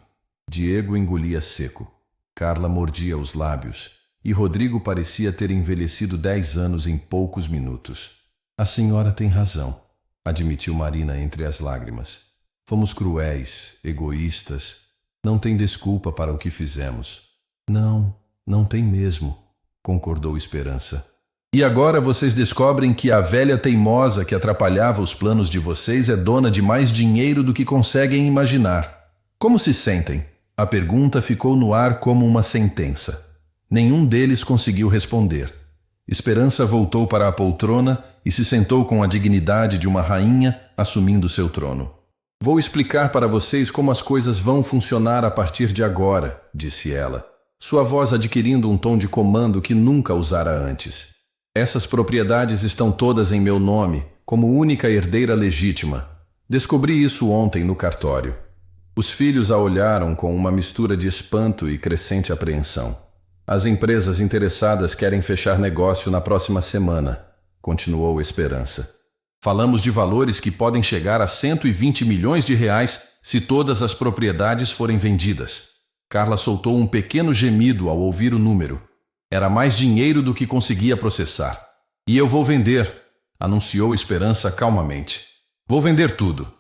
Diego engolia seco. Carla mordia os lábios e Rodrigo parecia ter envelhecido 10 anos em poucos minutos. A senhora tem razão, admitiu Marina entre as lágrimas. Fomos cruéis, egoístas. Não tem desculpa para o que fizemos. Não, não tem mesmo, concordou Esperança. E agora vocês descobrem que a velha teimosa que atrapalhava os planos de vocês é dona de mais dinheiro do que conseguem imaginar. Como se sentem? A pergunta ficou no ar como uma sentença. Nenhum deles conseguiu responder. Esperança voltou para a poltrona e se sentou com a dignidade de uma rainha assumindo seu trono. Vou explicar para vocês como as coisas vão funcionar a partir de agora, disse ela, sua voz adquirindo um tom de comando que nunca usara antes. Essas propriedades estão todas em meu nome, como única herdeira legítima. Descobri isso ontem no cartório. Os filhos a olharam com uma mistura de espanto e crescente apreensão. As empresas interessadas querem fechar negócio na próxima semana, continuou Esperança. Falamos de valores que podem chegar a 120 milhões de reais se todas as propriedades forem vendidas. Carla soltou um pequeno gemido ao ouvir o número. Era mais dinheiro do que conseguia processar. E eu vou vender, anunciou Esperança calmamente. Vou vender tudo.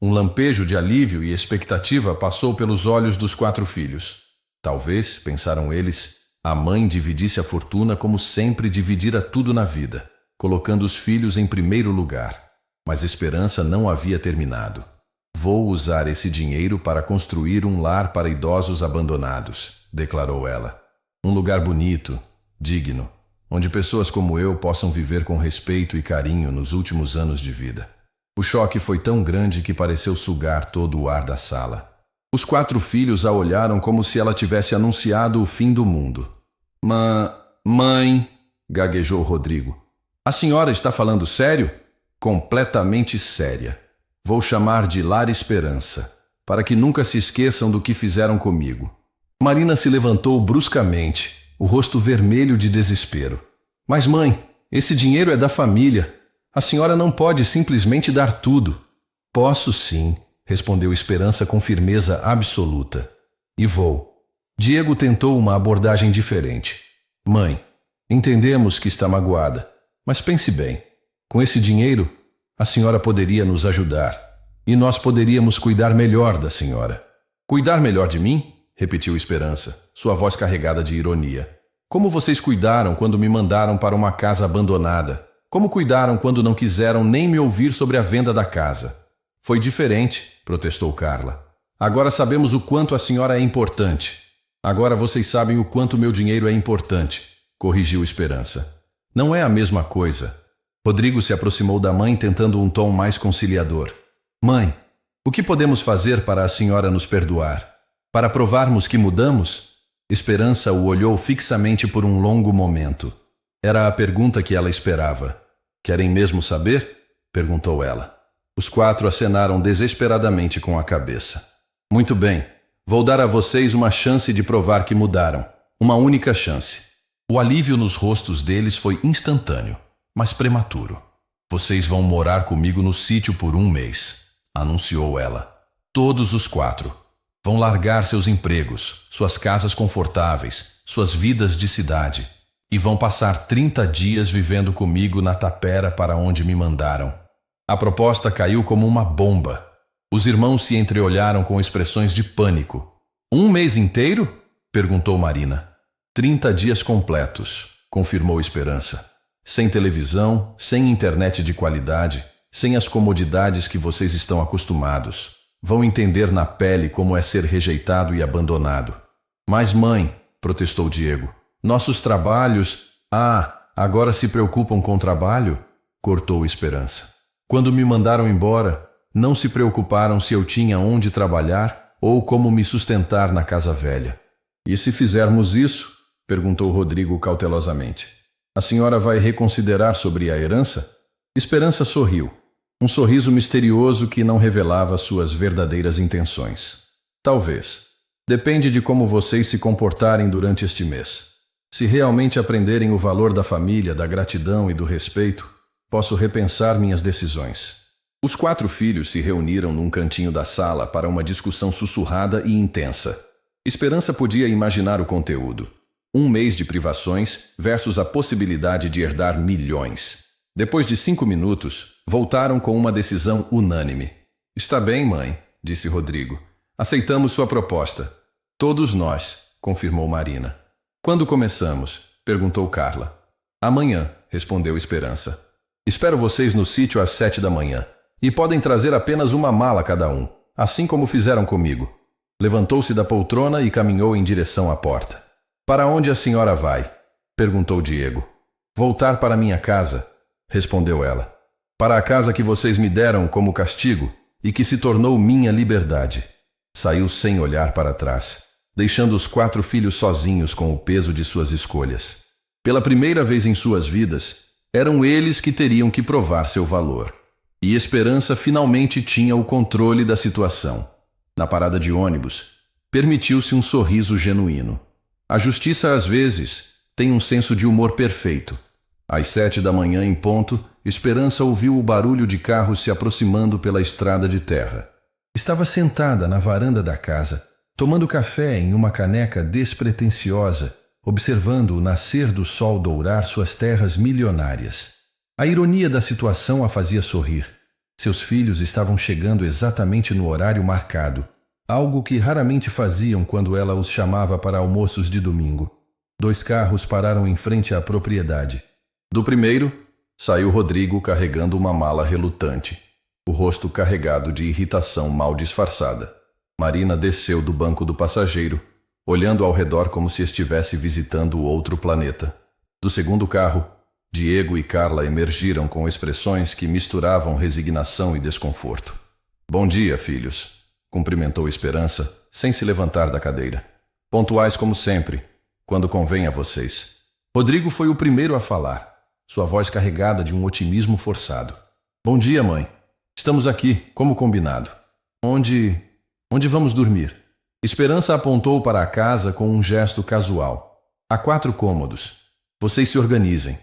Um lampejo de alívio e expectativa passou pelos olhos dos 4 filhos. Talvez, pensaram eles, a mãe dividisse a fortuna como sempre dividira tudo na vida, colocando os filhos em primeiro lugar. Mas Esperança não havia terminado. Vou usar esse dinheiro para construir um lar para idosos abandonados, declarou ela. Um lugar bonito, digno, onde pessoas como eu possam viver com respeito e carinho nos últimos anos de vida. O choque foi tão grande que pareceu sugar todo o ar da sala. Os 4 filhos a olharam como se ela tivesse anunciado o fim do mundo. Mãe, gaguejou Rodrigo. A senhora está falando sério? Completamente séria. Vou chamar de Lar Esperança, para que nunca se esqueçam do que fizeram comigo. Marina se levantou bruscamente, o rosto vermelho de desespero. Mas mãe, esse dinheiro é da família. A senhora não pode simplesmente dar tudo. Posso sim, respondeu Esperança com firmeza absoluta. E vou. Diego tentou uma abordagem diferente. Mãe, entendemos que está magoada, mas pense bem. Com esse dinheiro, a senhora poderia nos ajudar. E nós poderíamos cuidar melhor da senhora. Cuidar melhor de mim? Repetiu Esperança, sua voz carregada de ironia. Como vocês cuidaram quando me mandaram para uma casa abandonada? Como cuidaram quando não quiseram nem me ouvir sobre a venda da casa? Foi diferente, protestou Carla. Agora sabemos o quanto a senhora é importante. Agora vocês sabem o quanto meu dinheiro é importante, corrigiu Esperança. Não é a mesma coisa. Rodrigo se aproximou da mãe tentando um tom mais conciliador. Mãe, o que podemos fazer para a senhora nos perdoar? Para provarmos que mudamos? Esperança o olhou fixamente por um longo momento. Era a pergunta que ela esperava. Querem mesmo saber? Perguntou ela. Os 4 acenaram desesperadamente com a cabeça. Muito bem, vou dar a vocês uma chance de provar que mudaram. Uma única chance. O alívio nos rostos deles foi instantâneo, mas prematuro. Vocês vão morar comigo no sítio por 1 mês, anunciou ela. Todos os 4. Vão largar seus empregos, suas casas confortáveis, suas vidas de cidade, e vão passar 30 dias vivendo comigo na tapera para onde me mandaram. A proposta caiu como uma bomba. Os irmãos se entreolharam com expressões de pânico. 1 mês inteiro? Perguntou Marina. 30 dias completos, confirmou Esperança. Sem televisão, sem internet de qualidade, sem as comodidades que vocês estão acostumados. Vão entender na pele como é ser rejeitado e abandonado. Mas mãe, protestou Diego, nossos trabalhos... agora se preocupam com o trabalho? Cortou Esperança. Quando me mandaram embora, não se preocuparam se eu tinha onde trabalhar ou como me sustentar na casa velha. E se fizermos isso? Perguntou Rodrigo cautelosamente. A senhora vai reconsiderar sobre a herança? Esperança sorriu. Um sorriso misterioso que não revelava suas verdadeiras intenções. Talvez. Depende de como vocês se comportarem durante este mês. Se realmente aprenderem o valor da família, da gratidão e do respeito, posso repensar minhas decisões. Os 4 filhos se reuniram num cantinho da sala para uma discussão sussurrada e intensa. Esperança podia imaginar o conteúdo. 1 mês de privações versus a possibilidade de herdar milhões. Depois de 5 minutos, voltaram com uma decisão unânime. Está bem, mãe, disse Rodrigo. Aceitamos sua proposta. Todos nós, confirmou Marina. Quando começamos? Perguntou Carla. Amanhã, respondeu Esperança. Espero vocês no sítio às 7 da manhã. E podem trazer apenas uma mala cada um, assim como fizeram comigo. Levantou-se da poltrona e caminhou em direção à porta. Para onde a senhora vai? Perguntou Diego. Voltar para minha casa, respondeu ela. Para a casa que vocês me deram como castigo e que se tornou minha liberdade. Saiu sem olhar para trás, deixando os 4 filhos sozinhos com o peso de suas escolhas. Pela primeira vez em suas vidas, eram eles que teriam que provar seu valor. E Esperança finalmente tinha o controle da situação. Na parada de ônibus, permitiu-se um sorriso genuíno. A justiça, às vezes, tem um senso de humor perfeito. Às 7 da manhã em ponto, Esperança ouviu o barulho de carros se aproximando pela estrada de terra. Estava sentada na varanda da casa, tomando café em uma caneca despretensiosa, observando o nascer do sol dourar suas terras milionárias. A ironia da situação a fazia sorrir. Seus filhos estavam chegando exatamente no horário marcado, algo que raramente faziam quando ela os chamava para almoços de domingo. 2 carros pararam em frente à propriedade. Do primeiro, saiu Rodrigo carregando uma mala relutante, o rosto carregado de irritação mal disfarçada. Marina desceu do banco do passageiro, olhando ao redor como se estivesse visitando outro planeta. Do segundo carro, Diego e Carla emergiram com expressões que misturavam resignação e desconforto. Bom dia, filhos, cumprimentou Esperança, sem se levantar da cadeira. Pontuais como sempre, quando convém a vocês. Rodrigo foi o primeiro a falar, sua voz carregada de um otimismo forçado. Bom dia, mãe. Estamos aqui, como combinado. Onde vamos dormir? Esperança apontou para a casa com um gesto casual. Há 4 cômodos. Vocês se organizem.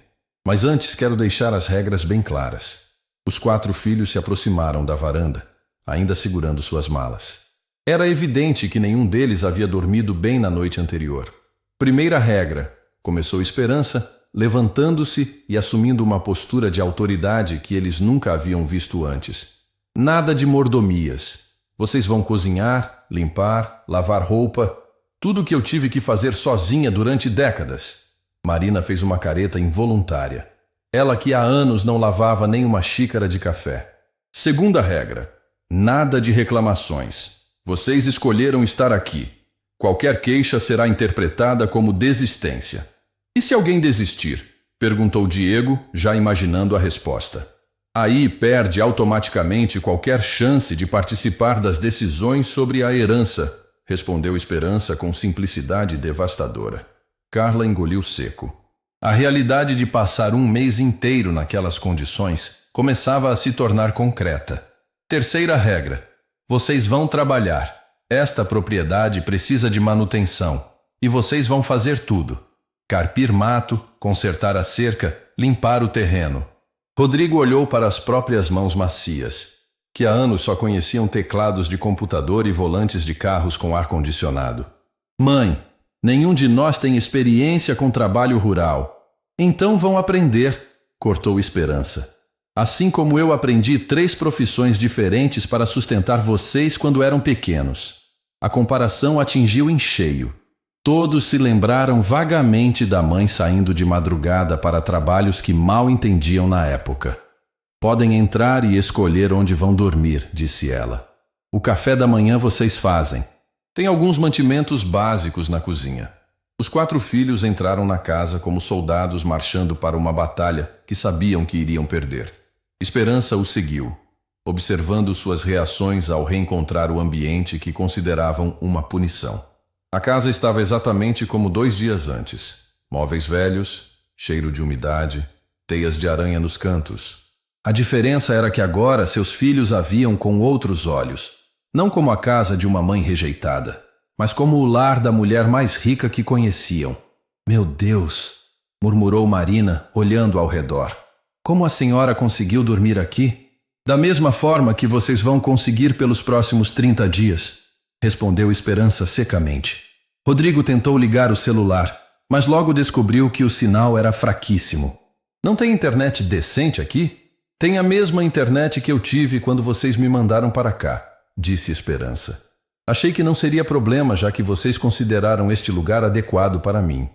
Mas antes quero deixar as regras bem claras. Os 4 filhos se aproximaram da varanda, ainda segurando suas malas. Era evidente que nenhum deles havia dormido bem na noite anterior. Primeira regra, começou Esperança, levantando-se e assumindo uma postura de autoridade que eles nunca haviam visto antes. Nada de mordomias. Vocês vão cozinhar, limpar, lavar roupa, tudo o que eu tive que fazer sozinha durante décadas. Marina fez uma careta involuntária. Ela que há anos não lavava nem uma xícara de café. Segunda regra, nada de reclamações. Vocês escolheram estar aqui. Qualquer queixa será interpretada como desistência. E se alguém desistir? Perguntou Diego, já imaginando a resposta. Aí perde automaticamente qualquer chance de participar das decisões sobre a herança, respondeu Esperança com simplicidade devastadora. Carla engoliu seco. A realidade de passar um mês inteiro naquelas condições começava a se tornar concreta. Terceira regra. Vocês vão trabalhar. Esta propriedade precisa de manutenção. E vocês vão fazer tudo. Carpir mato, consertar a cerca, limpar o terreno. Rodrigo olhou para as próprias mãos macias, que há anos só conheciam teclados de computador e volantes de carros com ar-condicionado. Mãe, nenhum de nós tem experiência com trabalho rural. Então vão aprender, cortou Esperança. Assim como eu aprendi 3 profissões diferentes para sustentar vocês quando eram pequenos. A comparação atingiu em cheio. Todos se lembraram vagamente da mãe saindo de madrugada para trabalhos que mal entendiam na época. Podem entrar e escolher onde vão dormir, disse ela. O café da manhã vocês fazem. Tem alguns mantimentos básicos na cozinha. Os 4 filhos entraram na casa como soldados marchando para uma batalha que sabiam que iriam perder. Esperança os seguiu, observando suas reações ao reencontrar o ambiente que consideravam uma punição. A casa estava exatamente como 2 dias antes. Móveis velhos, cheiro de umidade, teias de aranha nos cantos. A diferença era que agora seus filhos a viam com outros olhos. Não como a casa de uma mãe rejeitada, mas como o lar da mulher mais rica que conheciam. Meu Deus, murmurou Marina, olhando ao redor. Como a senhora conseguiu dormir aqui? Da mesma forma que vocês vão conseguir pelos próximos 30 dias, respondeu Esperança secamente. Rodrigo tentou ligar o celular, mas logo descobriu que o sinal era fraquíssimo. Não tem internet decente aqui? Tem a mesma internet que eu tive quando vocês me mandaram para cá, disse Esperança. Achei que não seria problema, já que vocês consideraram este lugar adequado para mim.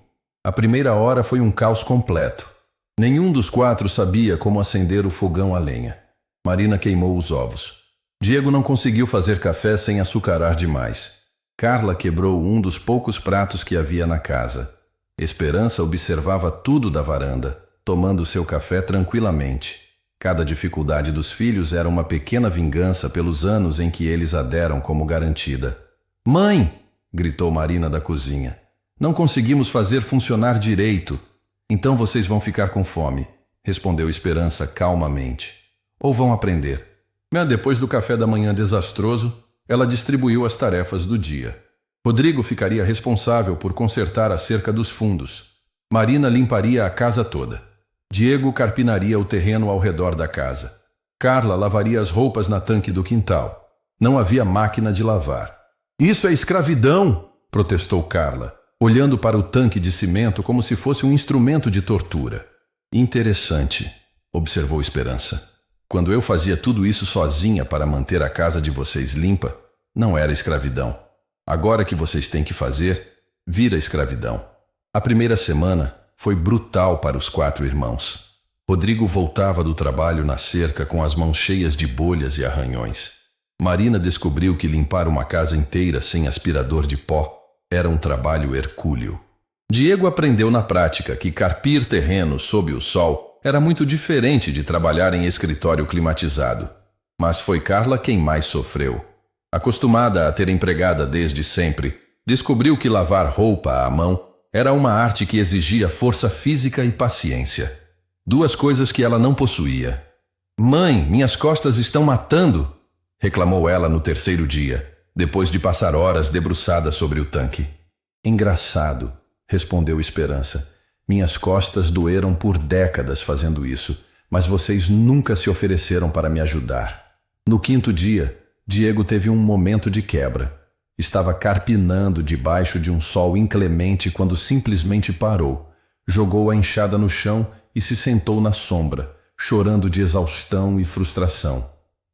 A primeira hora foi um caos completo. Nenhum dos 4 sabia como acender o fogão a lenha. Marina queimou os ovos. Diego não conseguiu fazer café sem açucarar demais. Carla quebrou um dos poucos pratos que havia na casa. Esperança observava tudo da varanda, tomando seu café tranquilamente. Cada dificuldade dos filhos era uma pequena vingança pelos anos em que eles a deram como garantida. «Mãe!» gritou Marina da cozinha. «Não conseguimos fazer funcionar direito. Então vocês vão ficar com fome», respondeu Esperança calmamente. «Ou vão aprender». Depois do café da manhã desastroso, ela distribuiu as tarefas do dia. Rodrigo ficaria responsável por consertar a cerca dos fundos. Marina limparia a casa toda. Diego carpinaria o terreno ao redor da casa. Carla lavaria as roupas na tanque do quintal. Não havia máquina de lavar. «Isso é escravidão!» protestou Carla, olhando para o tanque de cimento como se fosse um instrumento de tortura. «Interessante», observou Esperança. «Quando eu fazia tudo isso sozinha para manter a casa de vocês limpa, não era escravidão. Agora que vocês têm que fazer, vira escravidão». A primeira semana foi brutal para os 4 irmãos. Rodrigo voltava do trabalho na cerca com as mãos cheias de bolhas e arranhões. Marina descobriu que limpar uma casa inteira sem aspirador de pó era um trabalho hercúleo. Diego aprendeu na prática que carpir terreno sob o sol era muito diferente de trabalhar em escritório climatizado. Mas foi Carla quem mais sofreu. Acostumada a ter empregada desde sempre, descobriu que lavar roupa à mão era uma arte que exigia força física e paciência. 2 coisas que ela não possuía. «Mãe, minhas costas estão matando!» reclamou ela no 3º dia, depois de passar horas debruçada sobre o tanque. «Engraçado», respondeu Esperança. «Minhas costas doeram por décadas fazendo isso, mas vocês nunca se ofereceram para me ajudar». No 5º dia, Diego teve um momento de quebra. Estava carpinando debaixo de um sol inclemente quando simplesmente parou, jogou a enxada no chão e se sentou na sombra, chorando de exaustão e frustração.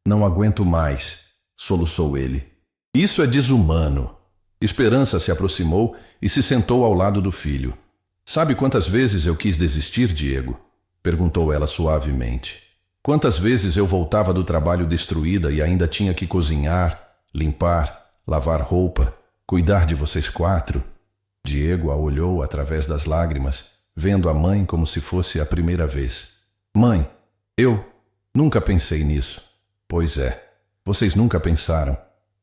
«Não aguento mais», soluçou ele. «Isso é desumano». Esperança se aproximou e se sentou ao lado do filho. «Sabe quantas vezes eu quis desistir, Diego?» perguntou ela suavemente. «Quantas vezes eu voltava do trabalho destruída e ainda tinha que cozinhar, limpar, lavar roupa, cuidar de vocês 4. Diego a olhou através das lágrimas, vendo a mãe como se fosse a primeira vez. «Mãe, eu nunca pensei nisso». «Pois é, vocês nunca pensaram.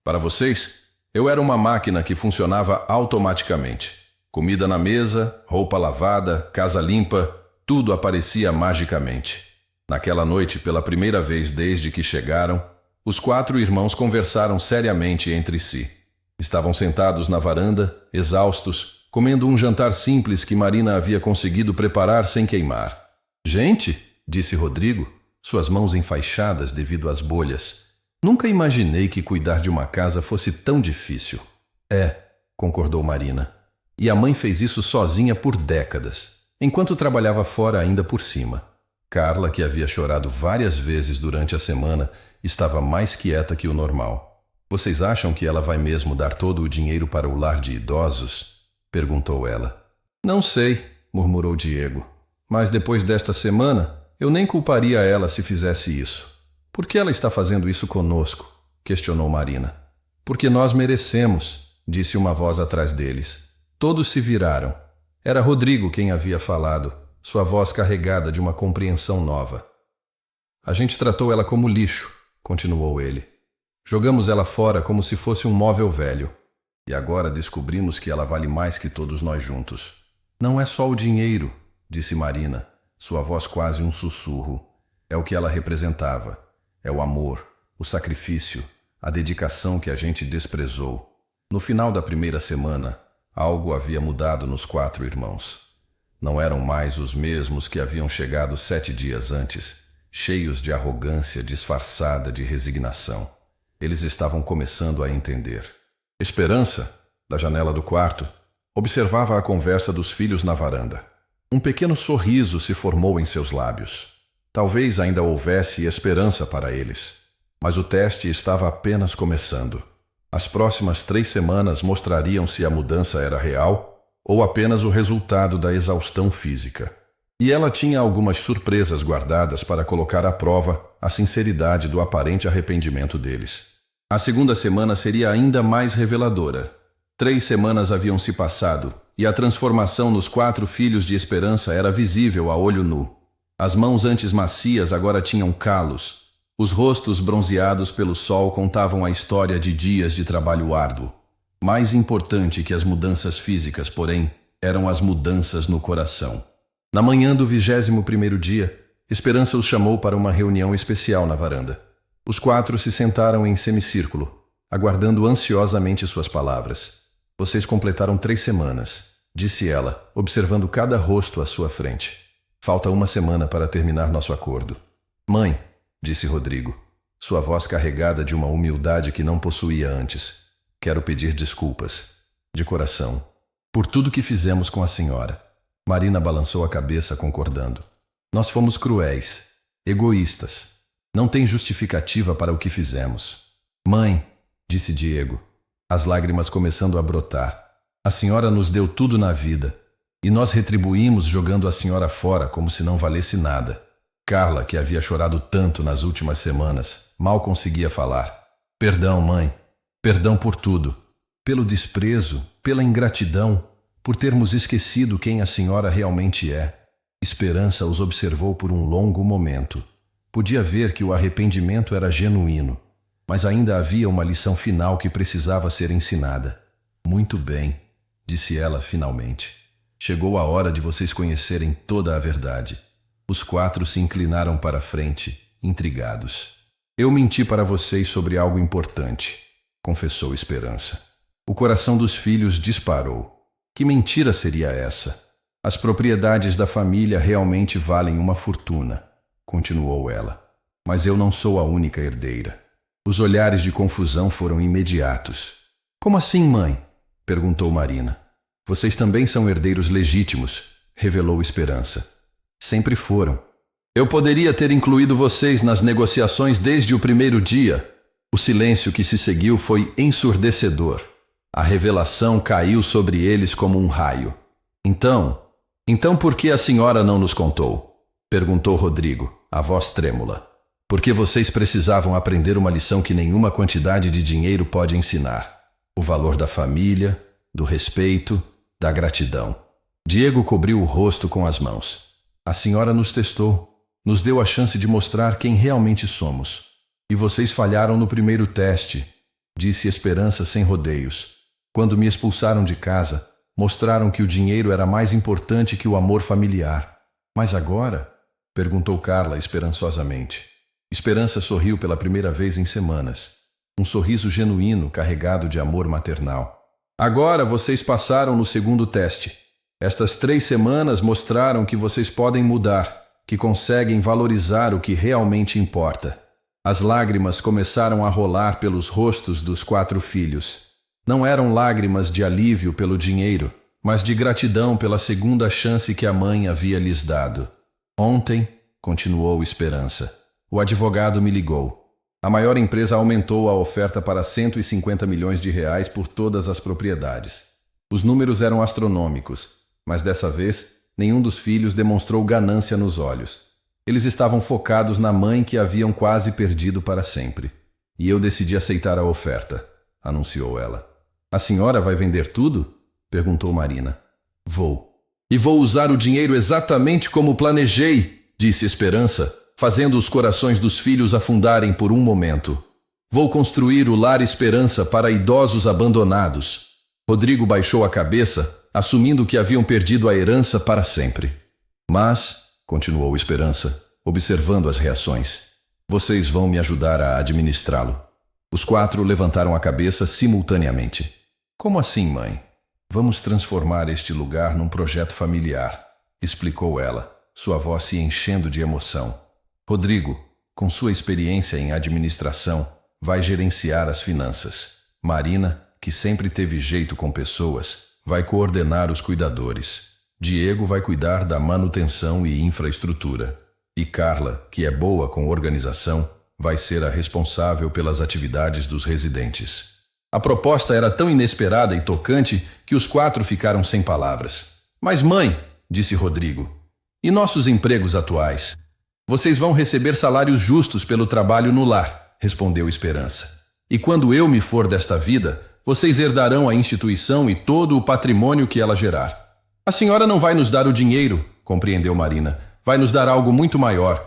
Para vocês, eu era uma máquina que funcionava automaticamente. Comida na mesa, roupa lavada, casa limpa, tudo aparecia magicamente. Naquela noite, pela primeira vez desde que chegaram, os 4 irmãos conversaram seriamente entre si. Estavam sentados na varanda, exaustos, comendo um jantar simples que Marina havia conseguido preparar sem queimar. «Gente», disse Rodrigo, suas mãos enfaixadas devido às bolhas, «nunca imaginei que cuidar de uma casa fosse tão difícil». «É», concordou Marina. «E a mãe fez isso sozinha por décadas, enquanto trabalhava fora ainda por cima». Carla, que havia chorado várias vezes durante a semana, estava mais quieta que o normal. «Vocês acham que ela vai mesmo dar todo o dinheiro para o lar de idosos?» perguntou ela. «Não sei», murmurou Diego. «Mas depois desta semana, eu nem culparia ela se fizesse isso». «Por que ela está fazendo isso conosco?» questionou Marina. «Porque nós merecemos», disse uma voz atrás deles. Todos se viraram. Era Rodrigo quem havia falado, sua voz carregada de uma compreensão nova. «A gente tratou ela como lixo», continuou ele. «Jogamos ela fora como se fosse um móvel velho. E agora descobrimos que ela vale mais que todos nós juntos. Não é só o dinheiro», disse Marina, sua voz quase um sussurro. «É o que ela representava. É o amor, o sacrifício, a dedicação que a gente desprezou. No final da primeira semana, algo havia mudado nos 4 irmãos. Não eram mais os mesmos que haviam chegado 7 dias antes, cheios de arrogância disfarçada de resignação. Eles estavam começando a entender. Esperança, da janela do quarto, observava a conversa dos filhos na varanda. Um pequeno sorriso se formou em seus lábios. Talvez ainda houvesse esperança para eles. Mas o teste estava apenas começando. As próximas 3 semanas mostrariam se a mudança era real ou apenas o resultado da exaustão física. E ela tinha algumas surpresas guardadas para colocar à prova a sinceridade do aparente arrependimento deles. A segunda semana seria ainda mais reveladora. 3 semanas haviam se passado e a transformação nos 4 filhos de Esperança era visível a olho nu. As mãos antes macias agora tinham calos. Os rostos bronzeados pelo sol contavam a história de dias de trabalho árduo. Mais importante que as mudanças físicas, porém, eram as mudanças no coração. Na manhã do 21º dia, Esperança os chamou para uma reunião especial na varanda. Os 4 se sentaram em semicírculo, aguardando ansiosamente suas palavras. Vocês completaram 3 semanas, disse ela, observando cada rosto à sua frente. Falta 1 semana para terminar nosso acordo. Mãe, disse Rodrigo, sua voz carregada de uma humildade que não possuía antes. Quero pedir desculpas, de coração, por tudo que fizemos com a senhora. Marina balançou a cabeça concordando. Nós fomos cruéis, egoístas. Não tem justificativa para o que fizemos. Mãe, disse Diego, as lágrimas começando a brotar. A senhora nos deu tudo na vida, e nós retribuímos jogando a senhora fora como se não valesse nada. Carla, que havia chorado tanto nas últimas semanas, mal conseguia falar. Perdão, mãe. Perdão por tudo. Pelo desprezo, pela ingratidão, por termos esquecido quem a senhora realmente é. Esperança os observou por um longo momento. Podia ver que o arrependimento era genuíno, mas ainda havia uma lição final que precisava ser ensinada. Muito bem, disse ela finalmente. Chegou a hora de vocês conhecerem toda a verdade. Os 4 se inclinaram para a frente, intrigados. Eu menti para vocês sobre algo importante, confessou Esperança. O coração dos filhos disparou. Que mentira seria essa? As propriedades da família realmente valem uma fortuna, continuou ela. Mas eu não sou a única herdeira. Os olhares de confusão foram imediatos. Como assim, mãe? Perguntou Marina. Vocês também são herdeiros legítimos, revelou Esperança. Sempre foram. Eu poderia ter incluído vocês nas negociações desde o primeiro dia. O silêncio que se seguiu foi ensurdecedor. A revelação caiu sobre eles como um raio. Então por que a senhora não nos contou? Perguntou Rodrigo, a voz trêmula. Porque vocês precisavam aprender uma lição que nenhuma quantidade de dinheiro pode ensinar. O valor da família, do respeito, da gratidão. Diego cobriu o rosto com as mãos. A senhora nos testou, nos deu a chance de mostrar quem realmente somos. E vocês falharam no primeiro teste, disse Esperança sem rodeios. Quando me expulsaram de casa, mostraram que o dinheiro era mais importante que o amor familiar. Mas agora? Perguntou Carla esperançosamente. Esperança sorriu pela primeira vez em semanas. Um sorriso genuíno carregado de amor maternal. Agora vocês passaram no segundo teste. Estas 3 semanas mostraram que vocês podem mudar, que conseguem valorizar o que realmente importa. As lágrimas começaram a rolar pelos rostos dos 4 filhos. Não eram lágrimas de alívio pelo dinheiro, mas de gratidão pela segunda chance que a mãe havia lhes dado. Ontem, continuou Esperança, o advogado me ligou. A maior empresa aumentou a oferta para 150 milhões de reais por todas as propriedades. Os números eram astronômicos, mas dessa vez, nenhum dos filhos demonstrou ganância nos olhos. Eles estavam focados na mãe que haviam quase perdido para sempre. E eu decidi aceitar a oferta, anunciou ela. A senhora vai vender tudo? Perguntou Marina. Vou. E vou usar o dinheiro exatamente como planejei, disse Esperança, fazendo os corações dos filhos afundarem por um momento. Vou construir o lar Esperança para idosos abandonados. Rodrigo baixou a cabeça, assumindo que haviam perdido a herança para sempre. Mas, continuou Esperança, observando as reações, vocês vão me ajudar a administrá-lo. Os 4 levantaram a cabeça simultaneamente. Como assim, mãe? Vamos transformar este lugar num projeto familiar, explicou ela, sua voz se enchendo de emoção. Rodrigo, com sua experiência em administração, vai gerenciar as finanças. Marina, que sempre teve jeito com pessoas, vai coordenar os cuidadores. Diego vai cuidar da manutenção e infraestrutura. E Carla, que é boa com organização, vai ser a responsável pelas atividades dos residentes. A proposta era tão inesperada e tocante que os 4 ficaram sem palavras. Mas mãe, disse Rodrigo, e nossos empregos atuais? Vocês vão receber salários justos pelo trabalho no lar, respondeu Esperança. E quando eu me for desta vida, vocês herdarão a instituição e todo o patrimônio que ela gerar. A senhora não vai nos dar o dinheiro, compreendeu Marina. Vai nos dar algo muito maior.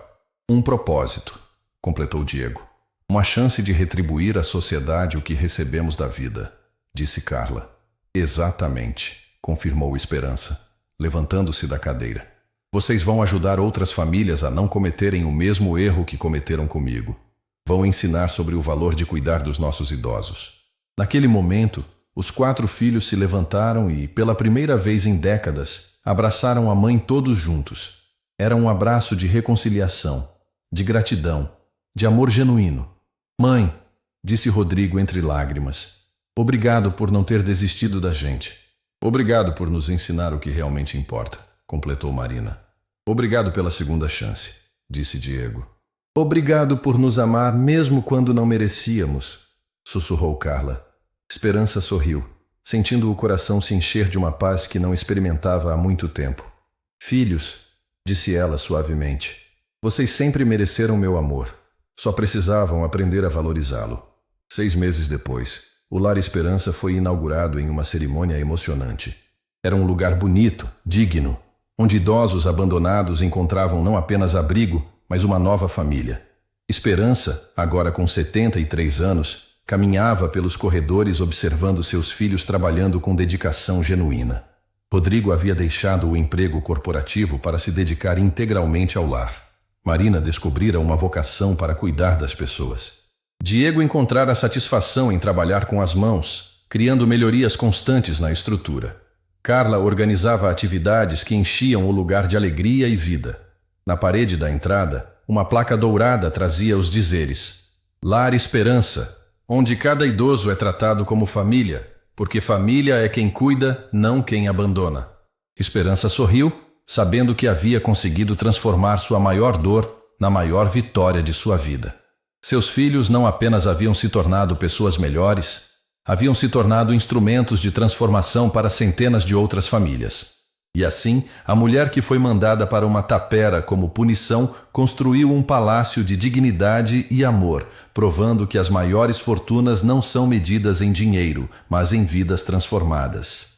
Um propósito, completou Diego. Uma chance de retribuir à sociedade o que recebemos da vida, disse Carla. Exatamente, confirmou Esperança, levantando-se da cadeira. Vocês vão ajudar outras famílias a não cometerem o mesmo erro que cometeram comigo. Vão ensinar sobre o valor de cuidar dos nossos idosos. Naquele momento, os 4 filhos se levantaram e, pela primeira vez em décadas, abraçaram a mãe todos juntos. Era um abraço de reconciliação, de gratidão, de amor genuíno. Mãe, disse Rodrigo entre lágrimas, obrigado por não ter desistido da gente. Obrigado por nos ensinar o que realmente importa, completou Marina. Obrigado pela segunda chance, disse Diego. Obrigado por nos amar mesmo quando não merecíamos, sussurrou Carla. Esperança sorriu, sentindo o coração se encher de uma paz que não experimentava há muito tempo. Filhos, disse ela suavemente, vocês sempre mereceram meu amor. Só precisavam aprender a valorizá-lo. 6 meses depois, o Lar Esperança foi inaugurado em uma cerimônia emocionante. Era um lugar bonito, digno, onde idosos abandonados encontravam não apenas abrigo, mas uma nova família. Esperança, agora com 73 anos, caminhava pelos corredores observando seus filhos trabalhando com dedicação genuína. Rodrigo havia deixado o emprego corporativo para se dedicar integralmente ao lar. Marina descobrira uma vocação para cuidar das pessoas. Diego encontrara satisfação em trabalhar com as mãos, criando melhorias constantes na estrutura. Carla organizava atividades que enchiam o lugar de alegria e vida. Na parede da entrada, uma placa dourada trazia os dizeres: Lar Esperança, onde cada idoso é tratado como família, porque família é quem cuida, não quem abandona. Esperança sorriu, sabendo que havia conseguido transformar sua maior dor na maior vitória de sua vida. Seus filhos não apenas haviam se tornado pessoas melhores, haviam se tornado instrumentos de transformação para centenas de outras famílias. E assim, a mulher que foi mandada para uma tapera como punição construiu um palácio de dignidade e amor, provando que as maiores fortunas não são medidas em dinheiro, mas em vidas transformadas.